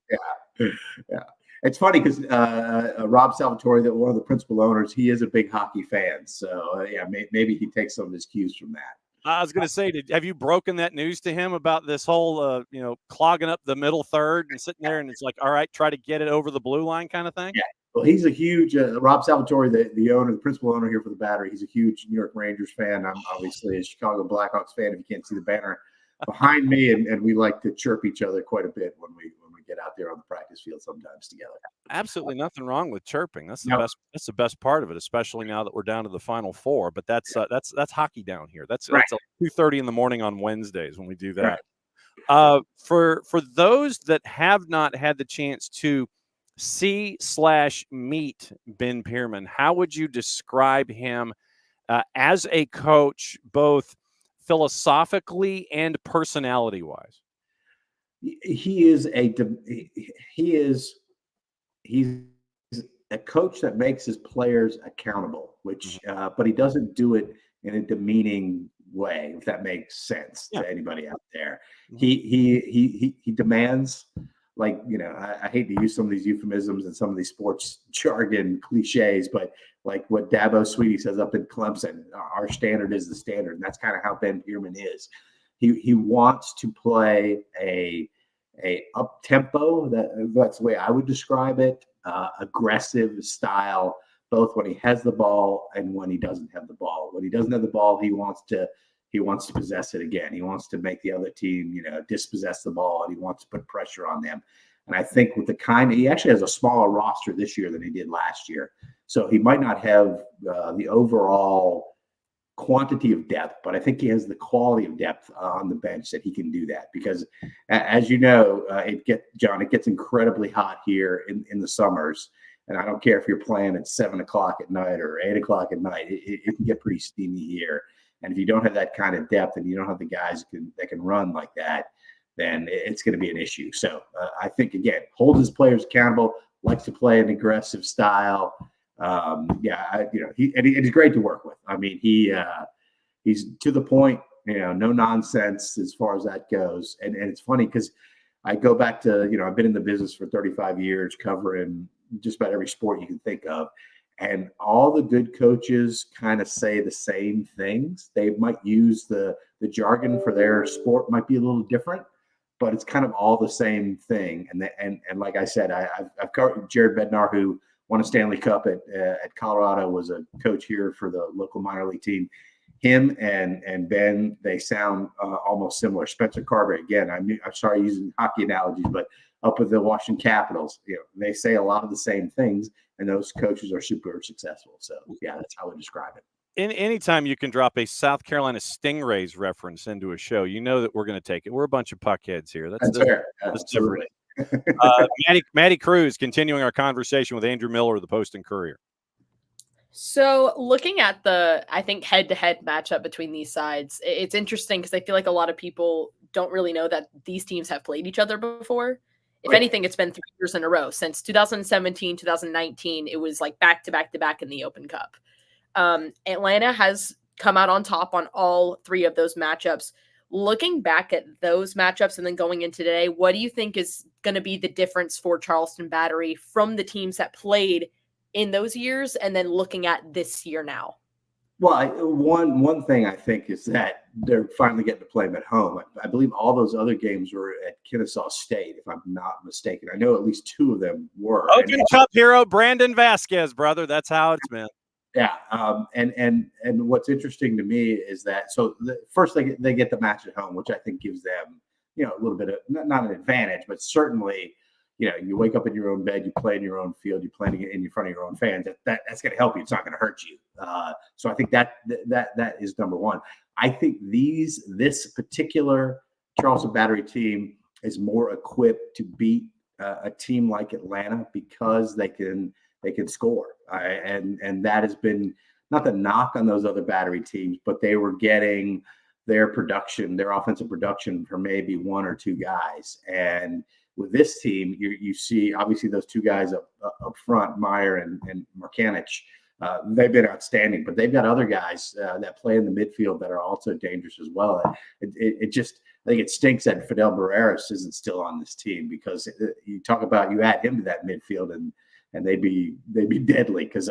Yeah. It's funny because Rob Salvatore, one of the principal owners, he is a big hockey fan. So, maybe he takes some of his cues from that. I was going to say, have you broken that news to him about this whole, clogging up the middle third and sitting there and it's like, all right, try to get it over the blue line kind of thing? Yeah. Well, he's a huge Rob Salvatore, the owner, the principal owner here for the Battery. He's a huge New York Rangers fan. I'm obviously a Chicago Blackhawks fan. If you can't see the banner behind me, and we like to chirp each other quite a bit when we get out there on the practice field sometimes together. Absolutely nothing wrong with chirping. That's the best. That's the best part of it, especially now that we're down to the Final Four. But that's hockey down here. That's 2:30 in the morning on Wednesdays when we do that. Right. For those that have not had the chance to see/meet Ben Pirmann, how would you describe him as a coach, both philosophically and personality-wise? He's a coach that makes his players accountable, but he doesn't do it in a demeaning way, if that makes sense to anybody out there. He demands, I hate to use some of these euphemisms and some of these sports jargon cliches, but like what Dabo Sweetie says up in Clemson, our standard is the standard. And that's kind of how Ben Pirmann is. He wants to play a up tempo. That's the way I would describe it. Aggressive style, both when he has the ball and when he doesn't have the ball. When he doesn't have the ball, he wants to possess it again. He wants to make the other team, dispossess the ball, and he wants to put pressure on them. And I think with he actually has a smaller roster this year than he did last year. So he might not have the overall quantity of depth, but I think he has the quality of depth on the bench that he can do that. Because as you know, it gets incredibly hot here in the summers. And I don't care if you're playing at 7 o'clock at night or 8 o'clock at night, it can get pretty steamy here. And if you don't have that kind of depth and you don't have the guys that can run like that, then it's going to be an issue. So I think, again, holds his players accountable, likes to play an aggressive style. He's great to work with. I mean, he's to the point. no nonsense as far as that goes. And it's funny because I go back to, I've been in the business for 35 years covering just about every sport you can think of. And all the good coaches kind of say the same things. They might use the jargon for their sport might be a little different, but it's kind of all the same thing. And like I said, I've covered Jared Bednar, who won a Stanley Cup at Colorado, was a coach here for the local minor league team. Him and Ben, they sound almost similar. Spencer Carver, again, I'm sorry using hockey analogies, but up with the Washington Capitals, they say a lot of the same things, and those coaches are super successful. So, yeah, that's how I would describe it. Anytime you can drop a South Carolina Stingrays reference into a show, you know that we're going to take it. We're a bunch of puckheads here. That's fair. That's different. Maddie Cruz, continuing our conversation with Andrew Miller of the Post and Courier. So looking at the, I think, head-to-head matchup between these sides, it's interesting because I feel like a lot of people don't really know that these teams have played each other before. If anything, it's been 3 years in a row. Since 2017, 2019, it was like back-to-back in the Open Cup. Atlanta has come out on top on all three of those matchups. Looking back at those matchups and then going into today, what do you think is going to be the difference for Charleston Battery from the teams that played in those years and then looking at this year now? Well, one thing I think is that they're finally getting to play them at home. I believe all those other games were at Kennesaw State, if I'm not mistaken. I know at least two of them were. Open Cup hero Brandon Vasquez, brother. That's how it's been. Yeah, and what's interesting to me is that first they get the match at home, which I think gives them a little bit of not an advantage, but certainly you wake up in your own bed, you play in your own field, you're playing in front of your own fans. That's going to help you. It's not going to hurt you. So I think that is number one. I think this particular Charleston Battery team is more equipped to beat a team like Atlanta because they can score. And that has been not the knock on those other Battery teams, but they were getting their offensive production from maybe one or two guys. And with this team, you see obviously those two guys up front, Meyer and Markanich. They've been outstanding, but they've got other guys that play in the midfield that are also dangerous as well. It just, I think it stinks that Fidel Barreras isn't still on this team, because you talk about, you add him to that midfield and they'd be deadly. Because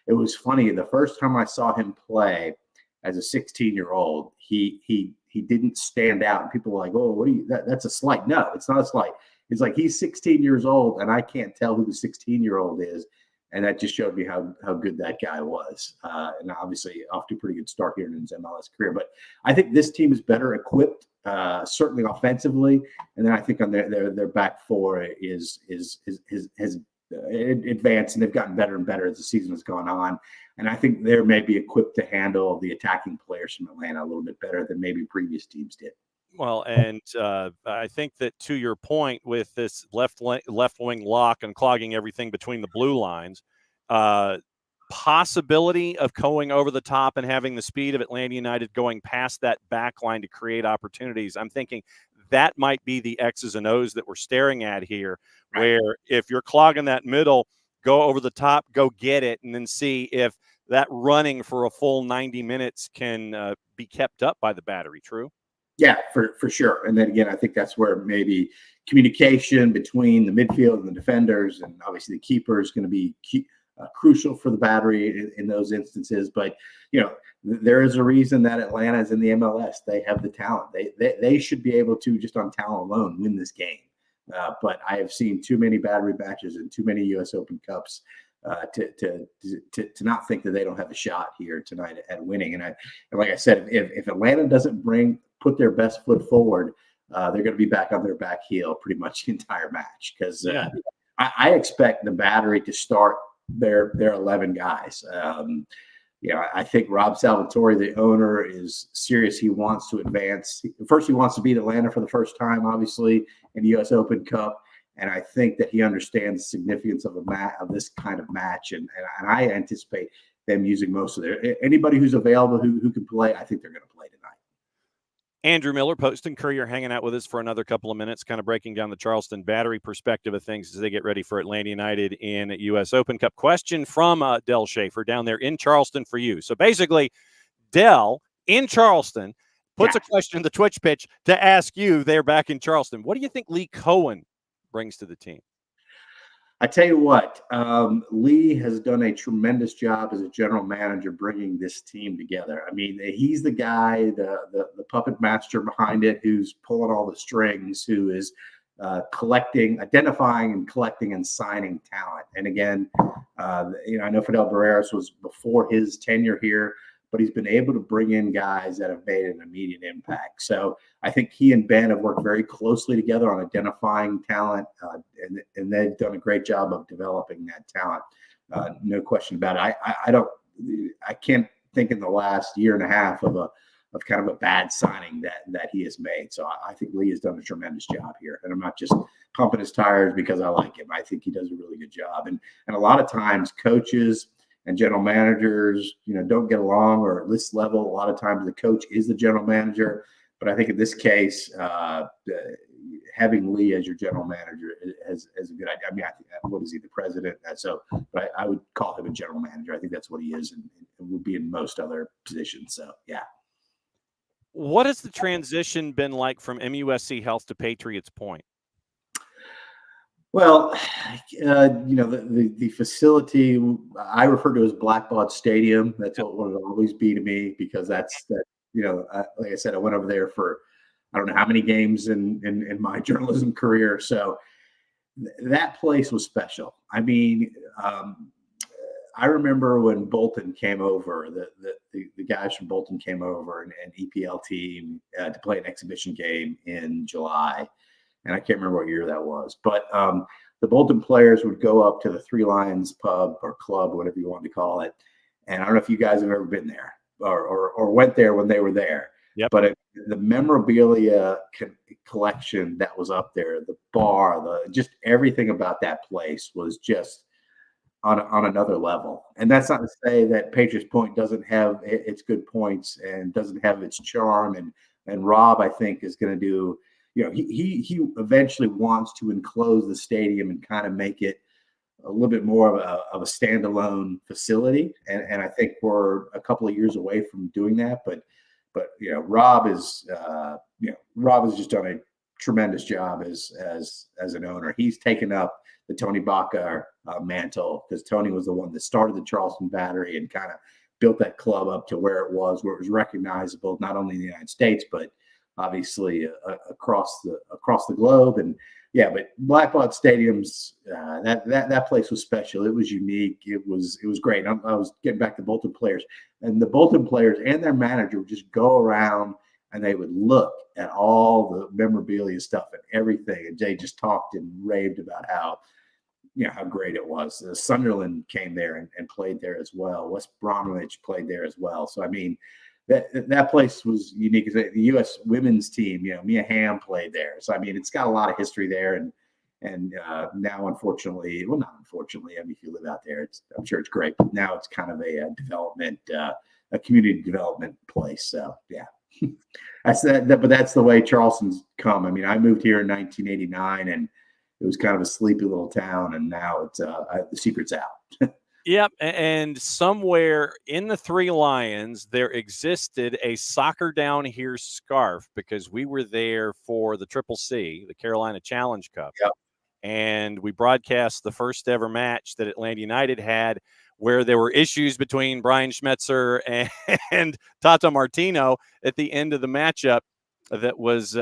it was funny, the first time I saw him play as a 16-year-old, he didn't stand out, and people were like, "Oh, what are you? That's a slight." No, it's not a slight. It's like he's 16 years old, and I can't tell who the 16-year-old is. And that just showed me how good that guy was. And obviously off to a pretty good start here in his MLS career. But I think this team is better equipped, certainly offensively. And then I think on their back four has advanced, and they've gotten better and better as the season has gone on. And I think they're maybe equipped to handle the attacking players from Atlanta a little bit better than maybe previous teams did. Well, and I think that, to your point, with this left wing lock and clogging everything between the blue lines, possibility of going over the top and having the speed of Atlanta United going past that back line to create opportunities. I'm thinking that might be the X's and O's that we're staring at here, right, where if you're clogging that middle, go over the top, go get it, and then see if that running for a full 90 minutes can be kept up by the Battery. True? Yeah, for sure. And then again, I think that's where maybe communication between the midfield and the defenders, and obviously the keeper, is going to be crucial for the Battery in those instances. But there is a reason that Atlanta is in the MLS. They have the talent. They should be able to, just on talent alone, win this game. But I have seen too many Battery matches and too many U.S. Open Cups to not think that they don't have a shot here tonight at winning. And like I said, if Atlanta doesn't put their best foot forward, they're going to be back on their back heel pretty much the entire match. Because I expect the Battery to start their 11 guys. I think Rob Salvatore, the owner, is serious. He wants to advance. First, he wants to beat Atlanta for the first time, obviously, in the U.S. Open Cup. And I think that he understands the significance of this kind of match. And I anticipate them using most of anybody who's available who can play. I think they're going to play tonight. Andrew Miller, Post and Courier, hanging out with us for another couple of minutes, kind of breaking down the Charleston Battery perspective of things as they get ready for Atlanta United in U.S. Open Cup. Question from Del Schaefer down there in Charleston for you. So basically, Del in Charleston puts a question in the Twitch pitch to ask you there back in Charleston. What do you think Lee Cohen brings to the team? I tell you what, Lee has done a tremendous job as a general manager bringing this team together. I mean, he's the guy, the puppet master behind it, who's pulling all the strings, who is identifying and collecting and signing talent. And again, I know Fidel Barreras was before his tenure here, but he's been able to bring in guys that have made an immediate impact. So I think he and Ben have worked very closely together on identifying talent, and they've done a great job of developing that talent. No question about it. I can't think in the last year and a half of kind of a bad signing that he has made. So I think Lee has done a tremendous job here, and I'm not just pumping his tires because I like him. I think he does a really good job. And a lot of times coaches and general managers, don't get along, or at this level, a lot of times the coach is the general manager. But I think in this case, having Lee as your general manager is a good idea. I mean, what is he, the president? But I would call him a general manager. I think that's what he is, and would be in most other positions. So, yeah. What has the transition been like from MUSC Health to Patriots Point? Well, the facility I refer to as Blackbaud Stadium. That's what it'll always be to me, because like I said, I went over there for I don't know how many games in my journalism career. So that place was special. I mean, I remember when Bolton came over, the guys from Bolton came over and EPL team to play an exhibition game in July. And I can't remember what year that was, but the Bolton players would go up to the Three Lions pub or club, whatever you want to call it. And I don't know if you guys have ever been there or went there when they were there. Yep. But the memorabilia collection that was up there, the bar, just everything about that place was just on another level. And that's not to say that Patriots Point doesn't have its good points and doesn't have its charm. And Rob, I think, is going to do. He eventually wants to enclose the stadium and kind of make it a little bit more of a standalone facility. And I think we're a couple of years away from doing that. But Rob has just done a tremendous job as an owner. He's taken up the Tony Baca mantle, because Tony was the one that started the Charleston Battery and kind of built that club up to where it was recognizable, not only in the United States, but obviously across the globe. And but Blackbaud Stadium's that place was special. It was unique. It was great. I was getting back to Bolton players, and the Bolton players and their manager would just go around and they would look at all the memorabilia stuff and everything. And they just talked and raved about how great it was. Sunderland came there and played there as well. West Bromwich played there as well. So I mean, that place was unique. The U.S. women's team, Mia Hamm played there. So I mean, it's got a lot of history there, and now, unfortunately, well, not unfortunately. I mean, if you live out there, I'm sure it's great. But now it's kind of a community development place. So yeah, that's that. But that's the way Charleston's come. I mean, I moved here in 1989, and it was kind of a sleepy little town, and now it's the secret's out. Yep, and somewhere in the Three Lions, there existed a Soccer Down Here scarf, because we were there for the Triple C, the Carolina Challenge Cup. Yep. And we broadcast the first ever match that Atlanta United had, where there were issues between Brian Schmetzer and Tata Martino at the end of the matchup that was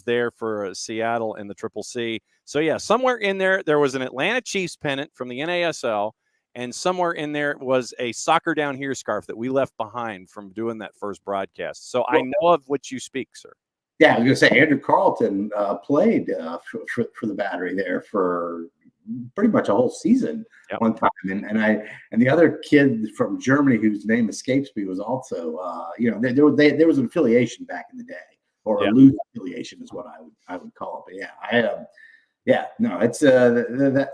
there for Seattle and the Triple C. So, yeah, somewhere in there was an Atlanta Chiefs pennant from the NASL. And somewhere in there was a Soccer Down Here scarf that we left behind from doing that first broadcast. So I know of what you speak, sir. Yeah, I was going to say Andrew Carlton played for the Battery there for pretty much a whole season one time, and the other kid from Germany whose name escapes me was also there was an affiliation back in the day, or a loose affiliation is what I would call it. But it's there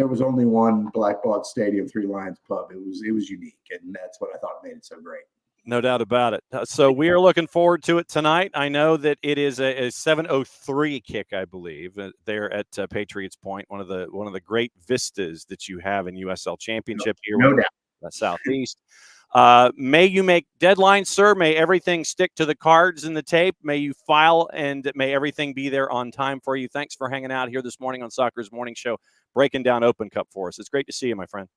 was only one Blackbaud Stadium Three Lions pub. It was unique, and that's what I thought made it so great. No doubt about it. So we are looking forward to it tonight. I know that it is a 7:03 kick, I believe, there at Patriots Point, one of the great vistas that you have in USL Championship here, no doubt, Southeast. May you make deadlines, sir. May everything stick to the cards and the tape. May you file, and may everything be there on time for you. Thanks for hanging out here this morning on Soccer's Morning Show, breaking down Open Cup for us. It's great to see you, my friend.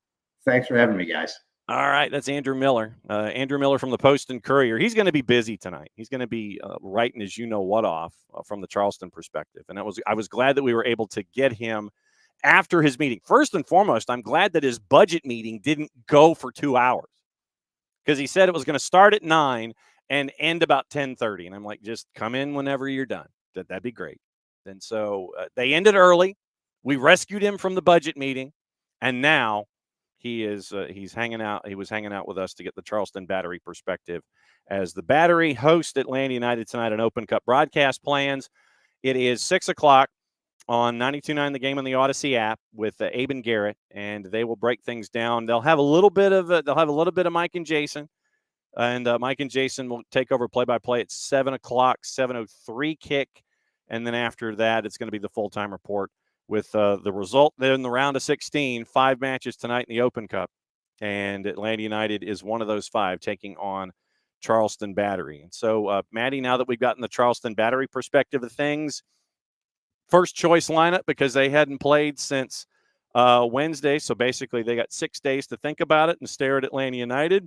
Thanks for having me, guys. All right, that's Andrew Miller. Andrew Miller from the Post and Courier. He's going to be busy tonight. He's going to be writing his you-know-what off from the Charleston perspective. And I was glad that we were able to get him after his meeting. First and foremost, I'm glad that his budget meeting didn't go for 2 hours, because he said it was going to start at 9 and end about 10:30. And I'm like, just come in whenever you're done. That'd be great. And so they ended early. We rescued him from the budget meeting, and now he's hanging out. He was hanging out with us to get the Charleston Battery perspective as the Battery host Atlanta United tonight on Open Cup broadcast plans. It is 6:00 on 92.9 The Game on the Odyssey app with Abe and Garrett, and they will break things down. They'll have a little bit of Mike and Jason, and Mike and Jason will take over play-by-play at 7:00, 7:03 kick, and then after that, it's going to be the full-time report with the result in the round of 16, 5 matches tonight in the Open Cup. And Atlanta United is one of those 5, taking on Charleston Battery. And so, Maddie, now that we've gotten the Charleston Battery perspective of things, first choice lineup, because they hadn't played since Wednesday. So basically they got 6 days to think about it and stare at Atlanta United.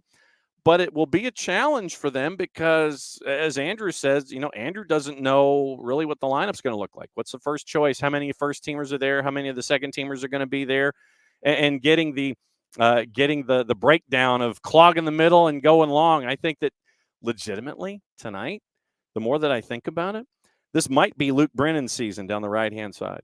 But it will be a challenge for them because, as Andrew says, Andrew doesn't know really what the lineup's going to look like. What's the first choice? How many first teamers are there? How many of the second teamers are going to be there? And getting the breakdown of clogging the middle and going long. I think that legitimately tonight, the more that I think about it, this might be Luke Brennan's season down the right-hand side.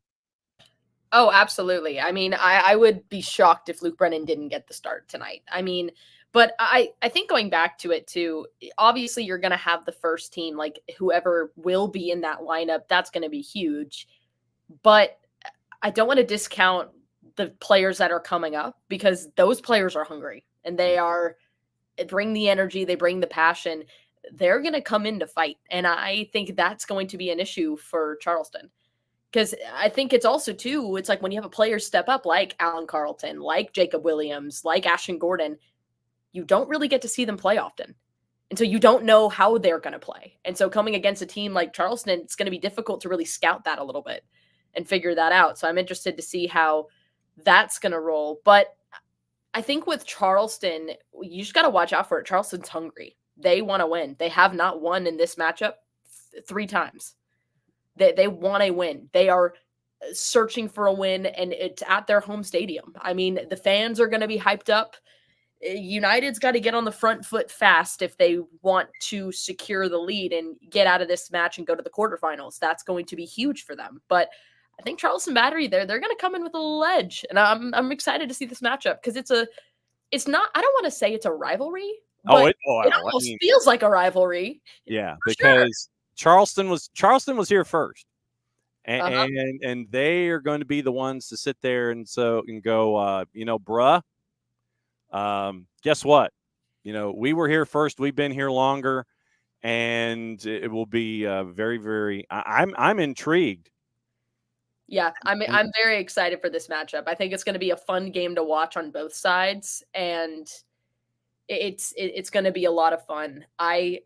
Oh, absolutely. I mean, I would be shocked if Luke Brennan didn't get the start tonight. I mean, but I think going back to it too, obviously you're going to have the first team, like whoever will be in that lineup, that's going to be huge. But I don't want to discount the players that are coming up, because those players are hungry and they bring the energy, they bring the passion. They're going to come in to fight. And I think that's going to be an issue for Charleston. Because I think it's also, too, it's like when you have a player step up like Alan Carlton, like Jacob Williams, like Ashton Gordon, you don't really get to see them play often. And so you don't know how they're going to play. And so coming against a team like Charleston, it's going to be difficult to really scout that a little bit and figure that out. So I'm interested to see how that's going to roll. But I think with Charleston, you just got to watch out for it. Charleston's hungry. They want to win. They have not won in this matchup 3 times. They want a win. They are searching for a win, and it's at their home stadium. I mean, the fans are going to be hyped up. United's got to get on the front foot fast if they want to secure the lead and get out of this match and go to the quarterfinals. That's going to be huge for them. But I think Charleston Battery, they're going to come in with a little edge, and I'm excited to see this matchup because it's not. I don't want to say it's a rivalry. But it almost feels like a rivalry. Yeah, because Charleston was here first, and they are going to be the ones to sit there and go, bruh. Guess what? We were here first. We've been here longer, and it will be very, very. I'm intrigued. Yeah, I'm very excited for this matchup. I think it's going to be a fun game to watch on both sides, and it's going to be a lot of fun. I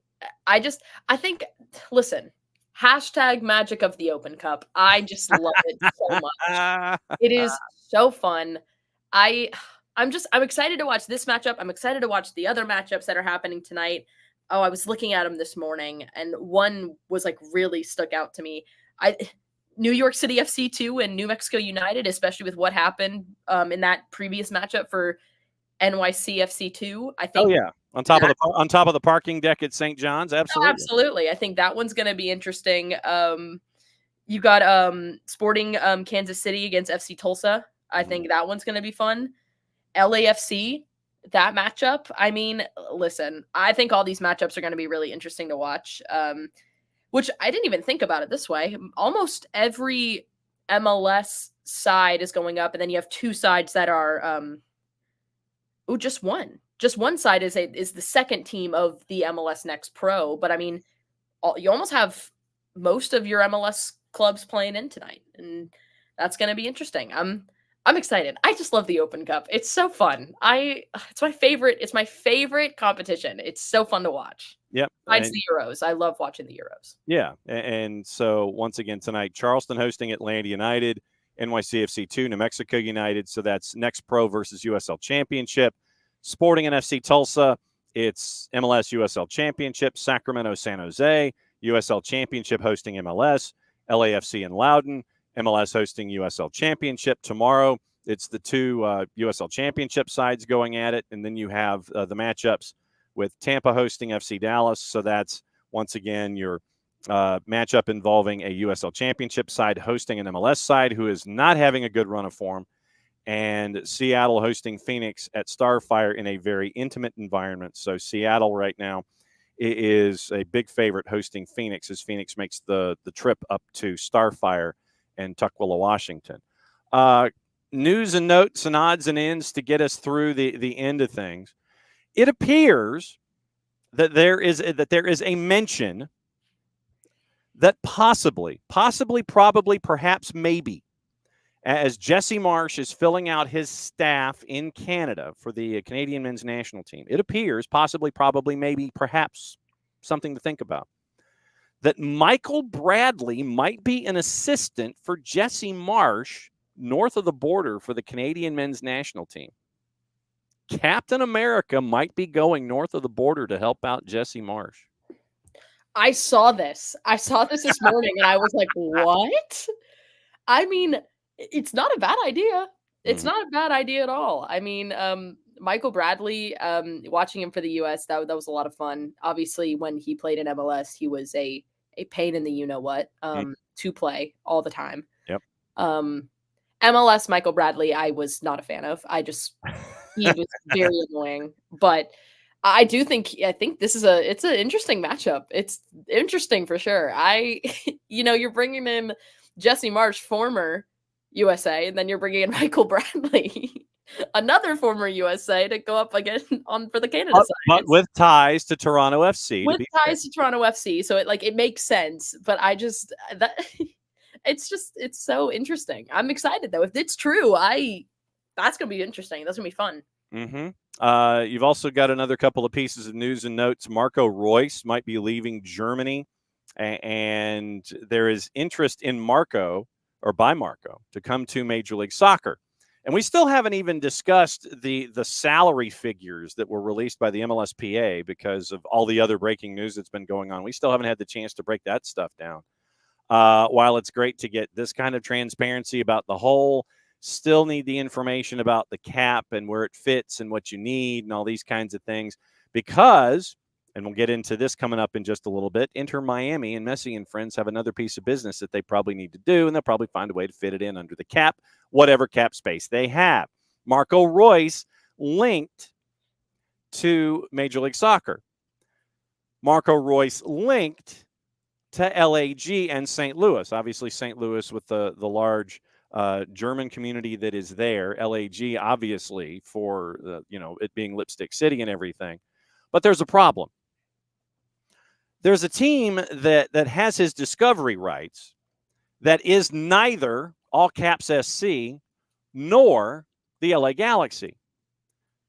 think, listen, hashtag magic of the Open Cup. I just love it so much. It is so fun. I'm excited to watch this matchup. I'm excited to watch the other matchups that are happening tonight. Oh, I was looking at them this morning, and one was like really stuck out to me. New York City FC 2 and New Mexico United, especially with what happened in that previous matchup for NYCFC 2. I think. Oh yeah, on top of the parking deck at St. John's. Absolutely. Oh, absolutely. I think that one's going to be interesting. You got Sporting Kansas City against FC Tulsa. I think that one's going to be fun. LAFC, that matchup. I mean, listen, I think all these matchups are going to be really interesting to watch. Which I didn't even think about it this way. Almost every MLS side is going up, and then you have 2 sides that are just one. Just one side is the second team of the MLS Next Pro. But I mean, you almost have most of your MLS clubs playing in tonight, and that's going to be interesting. I'm I'm excited. I just love the Open Cup. It's so fun. It's my favorite. It's my favorite competition. It's so fun to watch. Yep. Besides the Euros, I love watching the Euros. Yeah. And so once again tonight, Charleston hosting Atlanta United, NYCFC 2, New Mexico United. So that's Next Pro versus USL Championship. Sporting and FC Tulsa, it's MLS USL Championship. Sacramento San Jose, USL Championship hosting MLS. LAFC in Loudoun, MLS hosting USL Championship. Tomorrow, it's the two USL Championship sides going at it. And then you have the matchups with Tampa hosting FC Dallas. So that's, once again, your matchup involving a USL Championship side hosting an MLS side who is not having a good run of form. And Seattle hosting Phoenix at Starfire in a very intimate environment. So Seattle right now is a big favorite hosting Phoenix as Phoenix makes the trip up to Starfire and Tukwila, Washington. News and notes and odds and ends to get us through the end of things. It appears that there is a mention that possibly, probably, perhaps, maybe, as Jesse Marsch is filling out his staff in Canada for the Canadian men's national team, it appears, possibly, probably, maybe, perhaps, something to think about, that Michael Bradley might be an assistant for Jesse Marsch north of the border for the Canadian men's national team. Captain America might be going north of the border to help out Jesse Marsch. I saw this this morning and I was like, what? I mean, it's not a bad idea. It's not a bad idea at all. I mean, Michael Bradley, watching him for the US, that was a lot of fun. Obviously, when he played in MLS, he was a pain in the you-know-what to play all the time. Yep. MLS Michael Bradley, I was not a fan of. He was very annoying. But I think this is it's an interesting matchup. It's interesting for sure. You're bringing in Jesse Marsch, former USA, and then you're bringing in Michael Bradley, another former USA, to go up again for the Canada side. But with ties to Toronto FC. To Toronto FC, so it makes sense. But it's so interesting. I'm excited though. If it's true, that's gonna be interesting. That's gonna be fun. Mm-hmm. You've also got another couple of pieces of news and notes. Marco Reus might be leaving Germany, and there is interest in Marco to come to Major League Soccer. And we still haven't even discussed the salary figures that were released by the MLSPA because of all the other breaking news that's been going on. We still haven't had the chance to break that stuff down. While it's great to get this kind of transparency about the whole, still need the information about the cap and where it fits and what you need and all these kinds of things because, and we'll get into this coming up in just a little bit, Inter Miami and Messi and friends have another piece of business that they probably need to do, and they'll probably find a way to fit it in under the cap, whatever cap space they have. Marco Reus linked to Major League Soccer. Marco Reus linked to LAG and St. Louis. Obviously, St. Louis with the large German community that is there. LAG, obviously, for it being Lipstick City and everything. But there's a problem. There's a team that has his discovery rights that is neither all caps SC nor the LA Galaxy.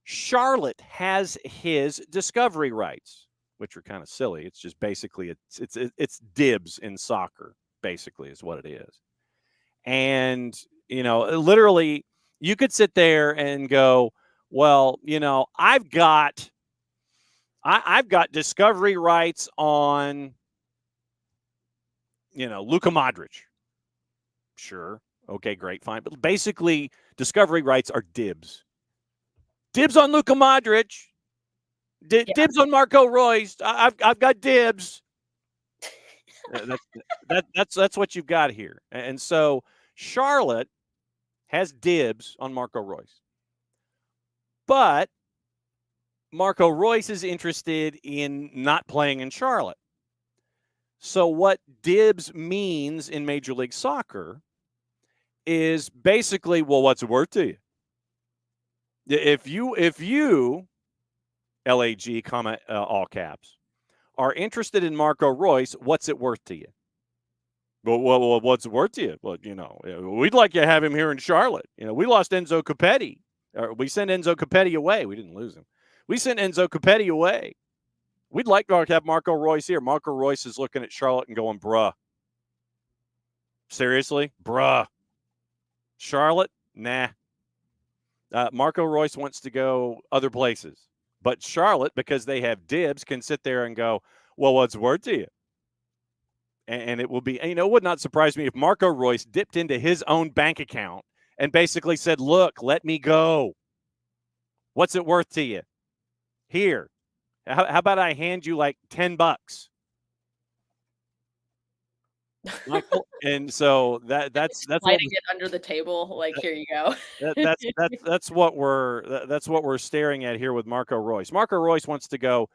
Charlotte has his discovery rights, which are kind of silly. It's just basically it's dibs in soccer, basically, is what it is. And literally, you could sit there and go, well, I've got discovery rights on, Luka Modric. Sure. Okay, great, fine. But basically, discovery rights are dibs. Dibs on Luka Modric. Dibs on Marco Reus. I've got dibs. That's what you've got here. And so Charlotte has dibs on Marco Reus. But Marco Reus is interested in not playing in Charlotte. So what dibs means in Major League Soccer is basically, well, what's it worth to you? If you LAG, all caps, are interested in Marco Reus, what's it worth to you? Well, what's it worth to you? Well, we'd like to have him here in Charlotte. We lost Enzo Capetti. Or we sent Enzo Capetti away. We didn't lose him. We sent Enzo Capetti away. We'd like to have Marco Royce here. Marco Royce is looking at Charlotte and going, bruh. Seriously? Bruh. Charlotte? Nah. Marco Royce wants to go other places. But Charlotte, because they have dibs, can sit there and go, well, what's it worth to you? And it will be, it would not surprise me if Marco Royce dipped into his own bank account and basically said, look, let me go. What's it worth to you? Here. How about I hand you like $10? Michael, and so that's sliding it under the table. Like, here you go. that's what we're staring at here with Marco Royce. Marco Royce wants to go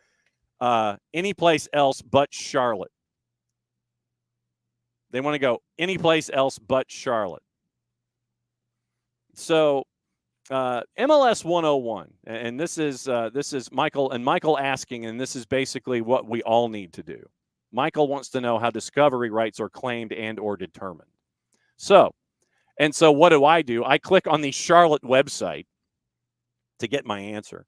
any place else but Charlotte. They want to go any place else but Charlotte. So MLS 101, and this is Michael asking, and this is basically what we all need to do. Michael wants to know how discovery rights are claimed and or determined. So what do? I click on the Charlotte website to get my answer.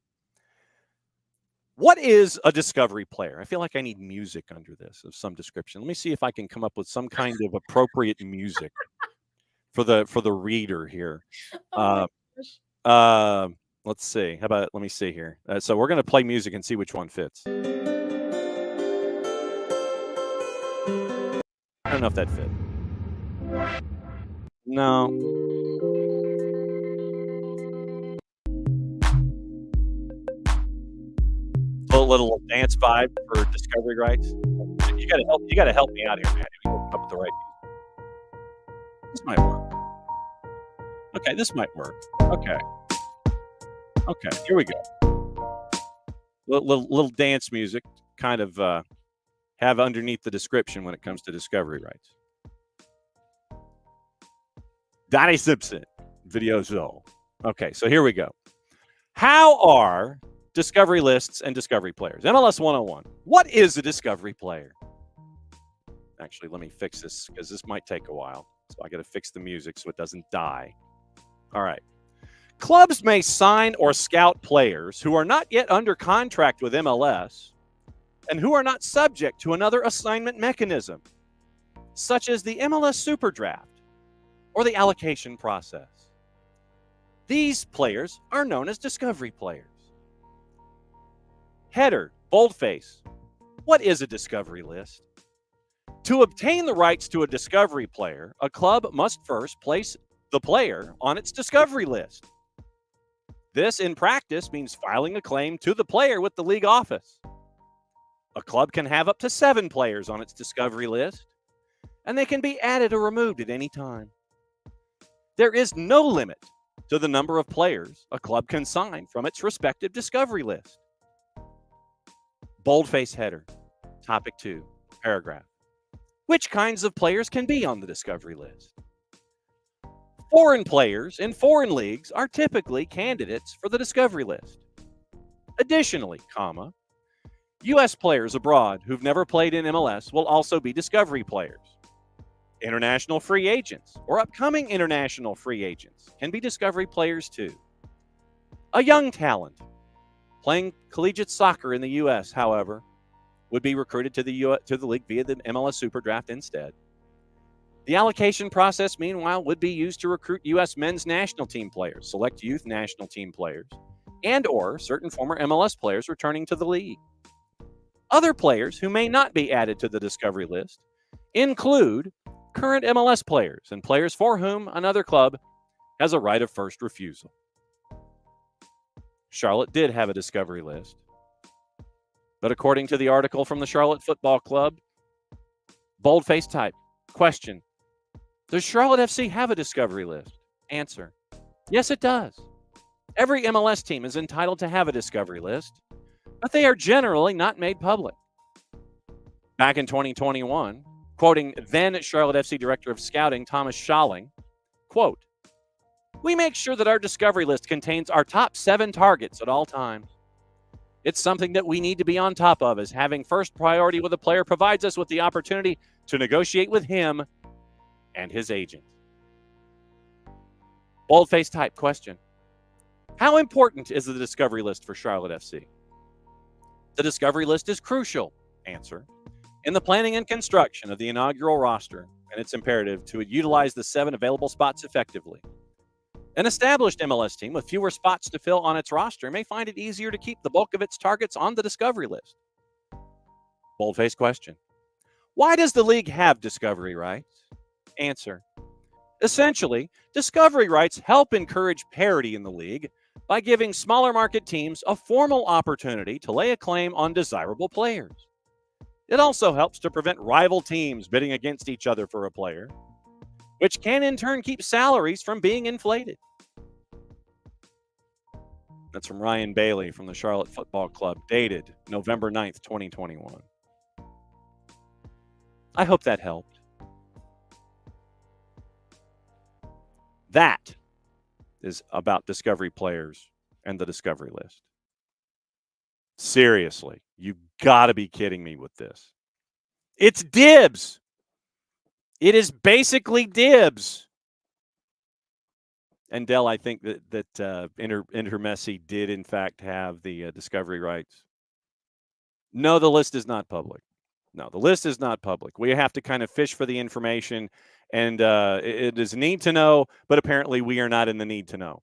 What is a discovery player? I feel like I need music under this of some description. Let me see if I can come up with some kind of appropriate music for the reader here. Let's see. How about, let me see here. So we're going to play music and see which one fits. I don't know if that fit. No. A little dance vibe for discovery rights. You gotta help me out here, man. You come up with the right music. This might work. Okay, this might work. Okay, here we go. Little dance music, kind of have underneath the description when it comes to discovery rights. Donnie Simpson, Video Zone. Okay, so here we go. How are discovery lists and discovery players? MLS 101. What is a discovery player? Actually, let me fix this because this might take a while. So I got to fix the music so it doesn't die. All right. Clubs may sign or scout players who are not yet under contract with MLS and who are not subject to another assignment mechanism, such as the MLS Super Draft or the allocation process. These players are known as discovery players. Header, boldface. What is a discovery list? To obtain the rights to a discovery player, a club must first place the player on its discovery list. This, in practice, means filing a claim to the player with the league office. A club can have up to 7 players on its discovery list, and they can be added or removed at any time. There is no limit to the number of players a club can sign from its respective discovery list. Boldface header. Topic 2, paragraph. Which kinds of players can be on the discovery list? Foreign players in foreign leagues are typically candidates for the discovery list. Additionally, U.S. players abroad who've never played in MLS will also be discovery players. International free agents or upcoming international free agents can be discovery players too. A young talent playing collegiate soccer in the U.S., however, would be recruited to the league via the MLS Super Draft instead. The allocation process, meanwhile, would be used to recruit U.S. men's national team players, select youth national team players, and or certain former MLS players returning to the league. Other players who may not be added to the discovery list include current MLS players and players for whom another club has a right of first refusal. Charlotte did have a discovery list, but according to the article from the Charlotte Football Club, boldface type, question, does Charlotte FC have a discovery list? Answer, yes, it does. Every MLS team is entitled to have a discovery list, but they are generally not made public. Back in 2021, quoting then Charlotte FC Director of Scouting, Thomas Schalling, quote, we make sure that our discovery list contains our top 7 targets at all times. It's something that we need to be on top of, as having first priority with a player provides us with the opportunity to negotiate with him and his agent. Boldface type question. How important is the discovery list for Charlotte FC? The discovery list is crucial. Answer. In the planning and construction of the inaugural roster, and it's imperative to utilize the 7 available spots effectively. An established MLS team with fewer spots to fill on its roster may find it easier to keep the bulk of its targets on the discovery list. Boldface question. Why does the league have discovery rights? Answer. Essentially, discovery rights help encourage parity in the league by giving smaller market teams a formal opportunity to lay a claim on desirable players. It also helps to prevent rival teams bidding against each other for a player, which can in turn keep salaries from being inflated. That's from Ryan Bailey from the Charlotte Football Club, dated November 9th, 2021. I hope that helped. That is about discovery players and the discovery list. Seriously, you got to be kidding me with this. It's dibs. It is basically dibs. And Dell, I think that Inter Messi did in fact have the discovery rights. No, the list is not public. No, the list is not public. We have to kind of fish for the information, and it is need to know, but apparently we are not in the need to know.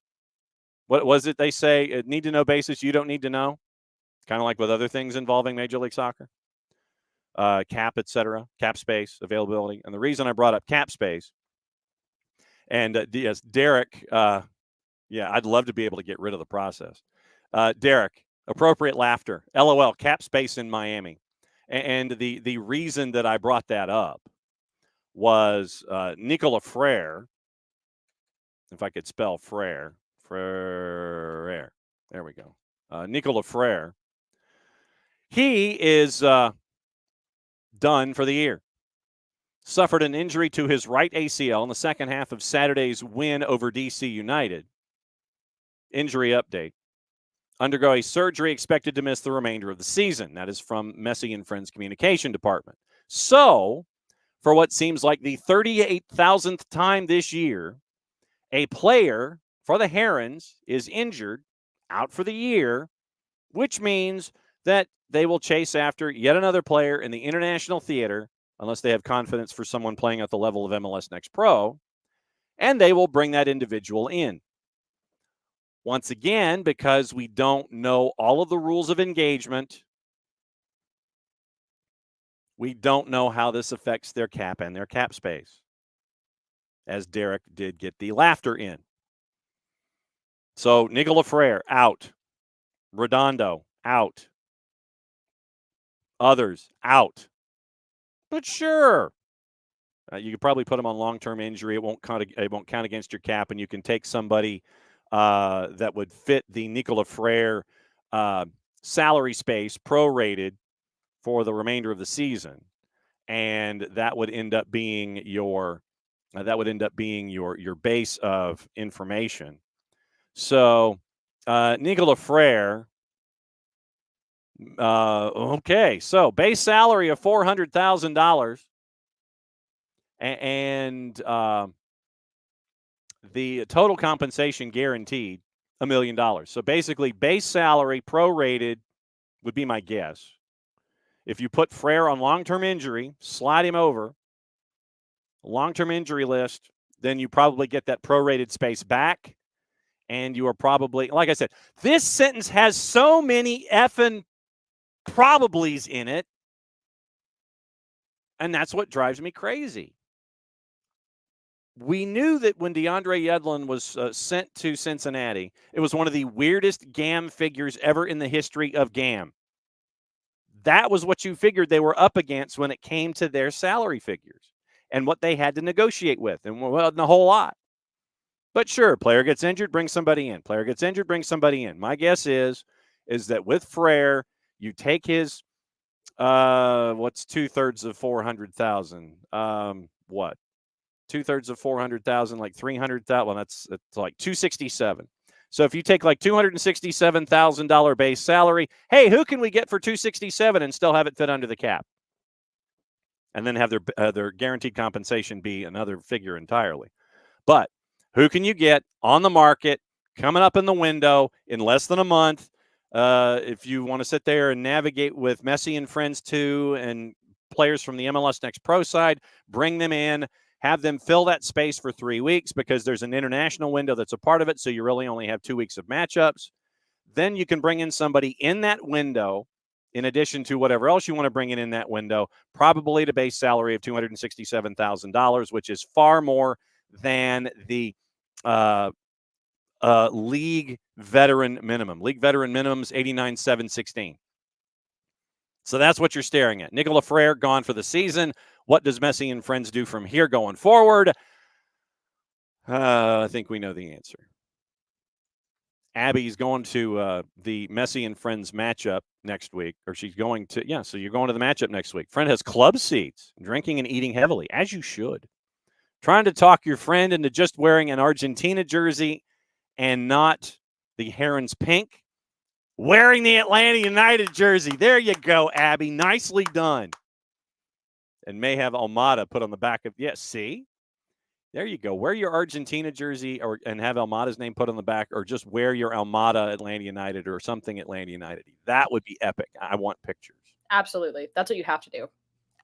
What was it they say? Need to know basis, you don't need to know? Kind of like with other things involving Major League Soccer. Cap, etc., cap space, availability. And the reason I brought up cap space, and yes, Derek, I'd love to be able to get rid of the process. Derek, appropriate laughter. LOL, cap space in Miami. And the reason that I brought that up was Nicola Frere, if I could spell Frere. There we go. Nicola Frere. He is done for the year. Suffered an injury to his right ACL in the second half of Saturday's win over DC United. Injury update. Undergo a surgery, expected to miss the remainder of the season. That is from Messi and Friends Communication Department. So, for what seems like the 38,000th time this year, a player for the Herons is injured, out for the year, which means that they will chase after yet another player in the international theater, unless they have confidence for someone playing at the level of MLS Next Pro, and they will bring that individual in. Once again, because we don't know all of the rules of engagement, we don't know how this affects their cap and their cap space, as Derek did get the laughter in. So, Nicola Frere, out. Redondo, out. Others, out. But sure, you could probably put them on long-term injury. It won't count against your cap, and you can take somebody that would fit the Nicola Frere salary space prorated for the remainder of the season, and that would end up being your base of information. So, Nicola Frere. Okay, so base salary of $400,000, and the total compensation guaranteed $1 million. So basically, base salary prorated would be my guess. If you put Frere on long-term injury, slide him over, long-term injury list, then you probably get that prorated space back, and you are probably, like I said, this sentence has so many effing probablys in it, and that's what drives me crazy. We knew that when DeAndre Yedlin was sent to Cincinnati, it was one of the weirdest GAM figures ever in the history of GAM. That was what you figured they were up against when it came to their salary figures and what they had to negotiate with, and wasn't a whole lot. But sure, player gets injured, bring somebody in. Player gets injured, bring somebody in. My guess is that with Frere, you take his, what's 2/3 of 400,000? What? 2/3 of 400,000, like 300,000. Well, that's like 267. So if you take like $267,000 base salary, hey, who can we get for 267 and still have it fit under the cap? and then have their guaranteed compensation be another figure entirely. But who can you get on the market coming up in the window in less than a month? If you want to sit there and navigate with Messi and Friends 2 and players from the MLS Next Pro side, bring them in, have them fill that space for 3 weeks because there's an international window that's a part of it, so you really only have 2 weeks of matchups. Then you can bring in somebody in that window, in addition to whatever else you want to bring in that window, probably at a base salary of $267,000, which is far more than the league veteran minimum. League veteran minimum is $89,716. So that's what you're staring at. Nicola Frere gone for the season. What does Messi and Friends do from here going forward? I think we know the answer. Abby's going to the Messi and Friends matchup next week, or she's going to, yeah, so you're going to the matchup next week. Friend has club seats, drinking and eating heavily, as you should. Trying to talk your friend into just wearing an Argentina jersey and not the Herons pink. Wearing the Atlanta United jersey. There you go, Abby. Nicely done. And may have Almada put on the back of, yes, see? There you go. Wear your Argentina jersey and have Almada's name put on the back, or just wear your Almada Atlanta United or something Atlanta United. That would be epic. I want pictures. Absolutely. That's what you have to do.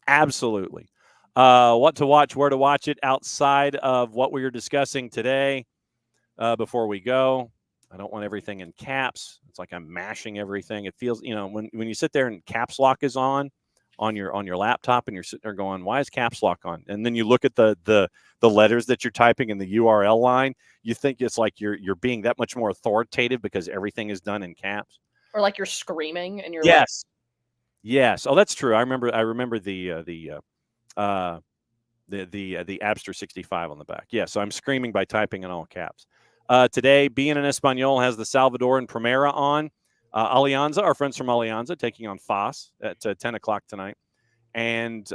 Absolutely. What to watch, where to watch it outside of what we were discussing today. Before we go, I don't want everything in caps. It's like I'm mashing everything. It feels, when you sit there and caps lock is on your laptop and you're sitting there going, why is caps lock on? And then you look at the letters that you're typing in the URL line, you think it's like you're being that much more authoritative because everything is done in caps. Or like you're screaming and you're yes. Yes. Oh, that's true. I remember the Abster 65 on the back. Yeah, so I'm screaming by typing in all caps. Today, Being in Espanol has the Salvadoran Primera on. Alianza, our friends from Alianza, taking on FAS at 10 o'clock tonight. And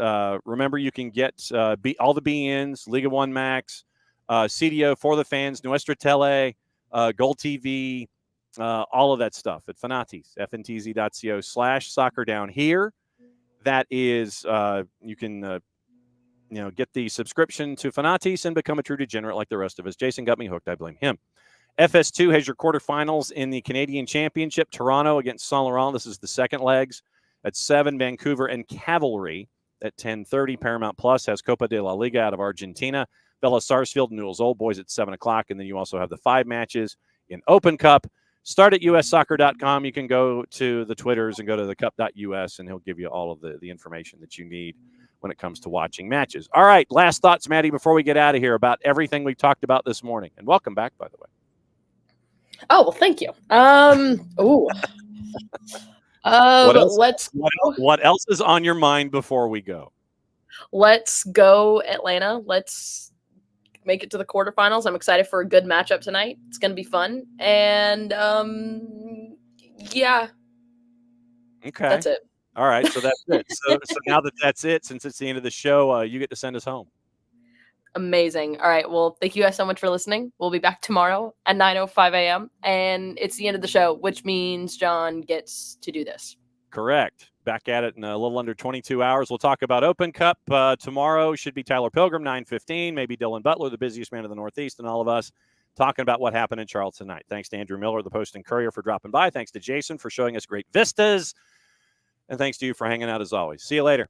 remember, you can get all the BNs, Liga 1 Max, CDO for the fans, Nuestra Tele, Gold TV, all of that stuff at Fanatis, fntz.co/soccer down here. That is, you can get the subscription to Fanatis and become a true degenerate like the rest of us. Jason got me hooked. I blame him. FS2 has your quarterfinals in the Canadian Championship. Toronto against Saint Laurent. This is the second legs at 7. Vancouver and Cavalry at 10:30. Paramount Plus has Copa de la Liga out of Argentina. Vélez Sarsfield and Newell's Old Boys at 7 o'clock. And then you also have the 5 matches in Open Cup. Start at ussoccer.com. You can go to the Twitters and go to the cup.us, and he'll give you all of the information that you need when it comes to watching matches. All right, last thoughts, Maddie, before we get out of here about everything we've talked about this morning. And welcome back, by the way. Oh, well, thank you. What else is on your mind before we go? Let's go Atlanta. Let's make it to the quarterfinals. I'm excited for a good matchup tonight. It's going to be fun. And yeah. Okay. That's it. All right, so that's it. So now that's it, since it's the end of the show, you get to send us home. Amazing. All right. Well, thank you guys so much for listening. We'll be back tomorrow at 9:05 a.m. And it's the end of the show, which means John gets to do this. Correct. Back at it in a little under 22 hours. We'll talk about Open Cup. Tomorrow should be Tyler Pilgrim, 9:15. Maybe Dylan Butler, the busiest man in the Northeast, and all of us talking about what happened in Charleston tonight. Thanks to Andrew Miller, the Post and Courier, for dropping by. Thanks to Jason for showing us great vistas. And thanks to you for hanging out as always. See you later.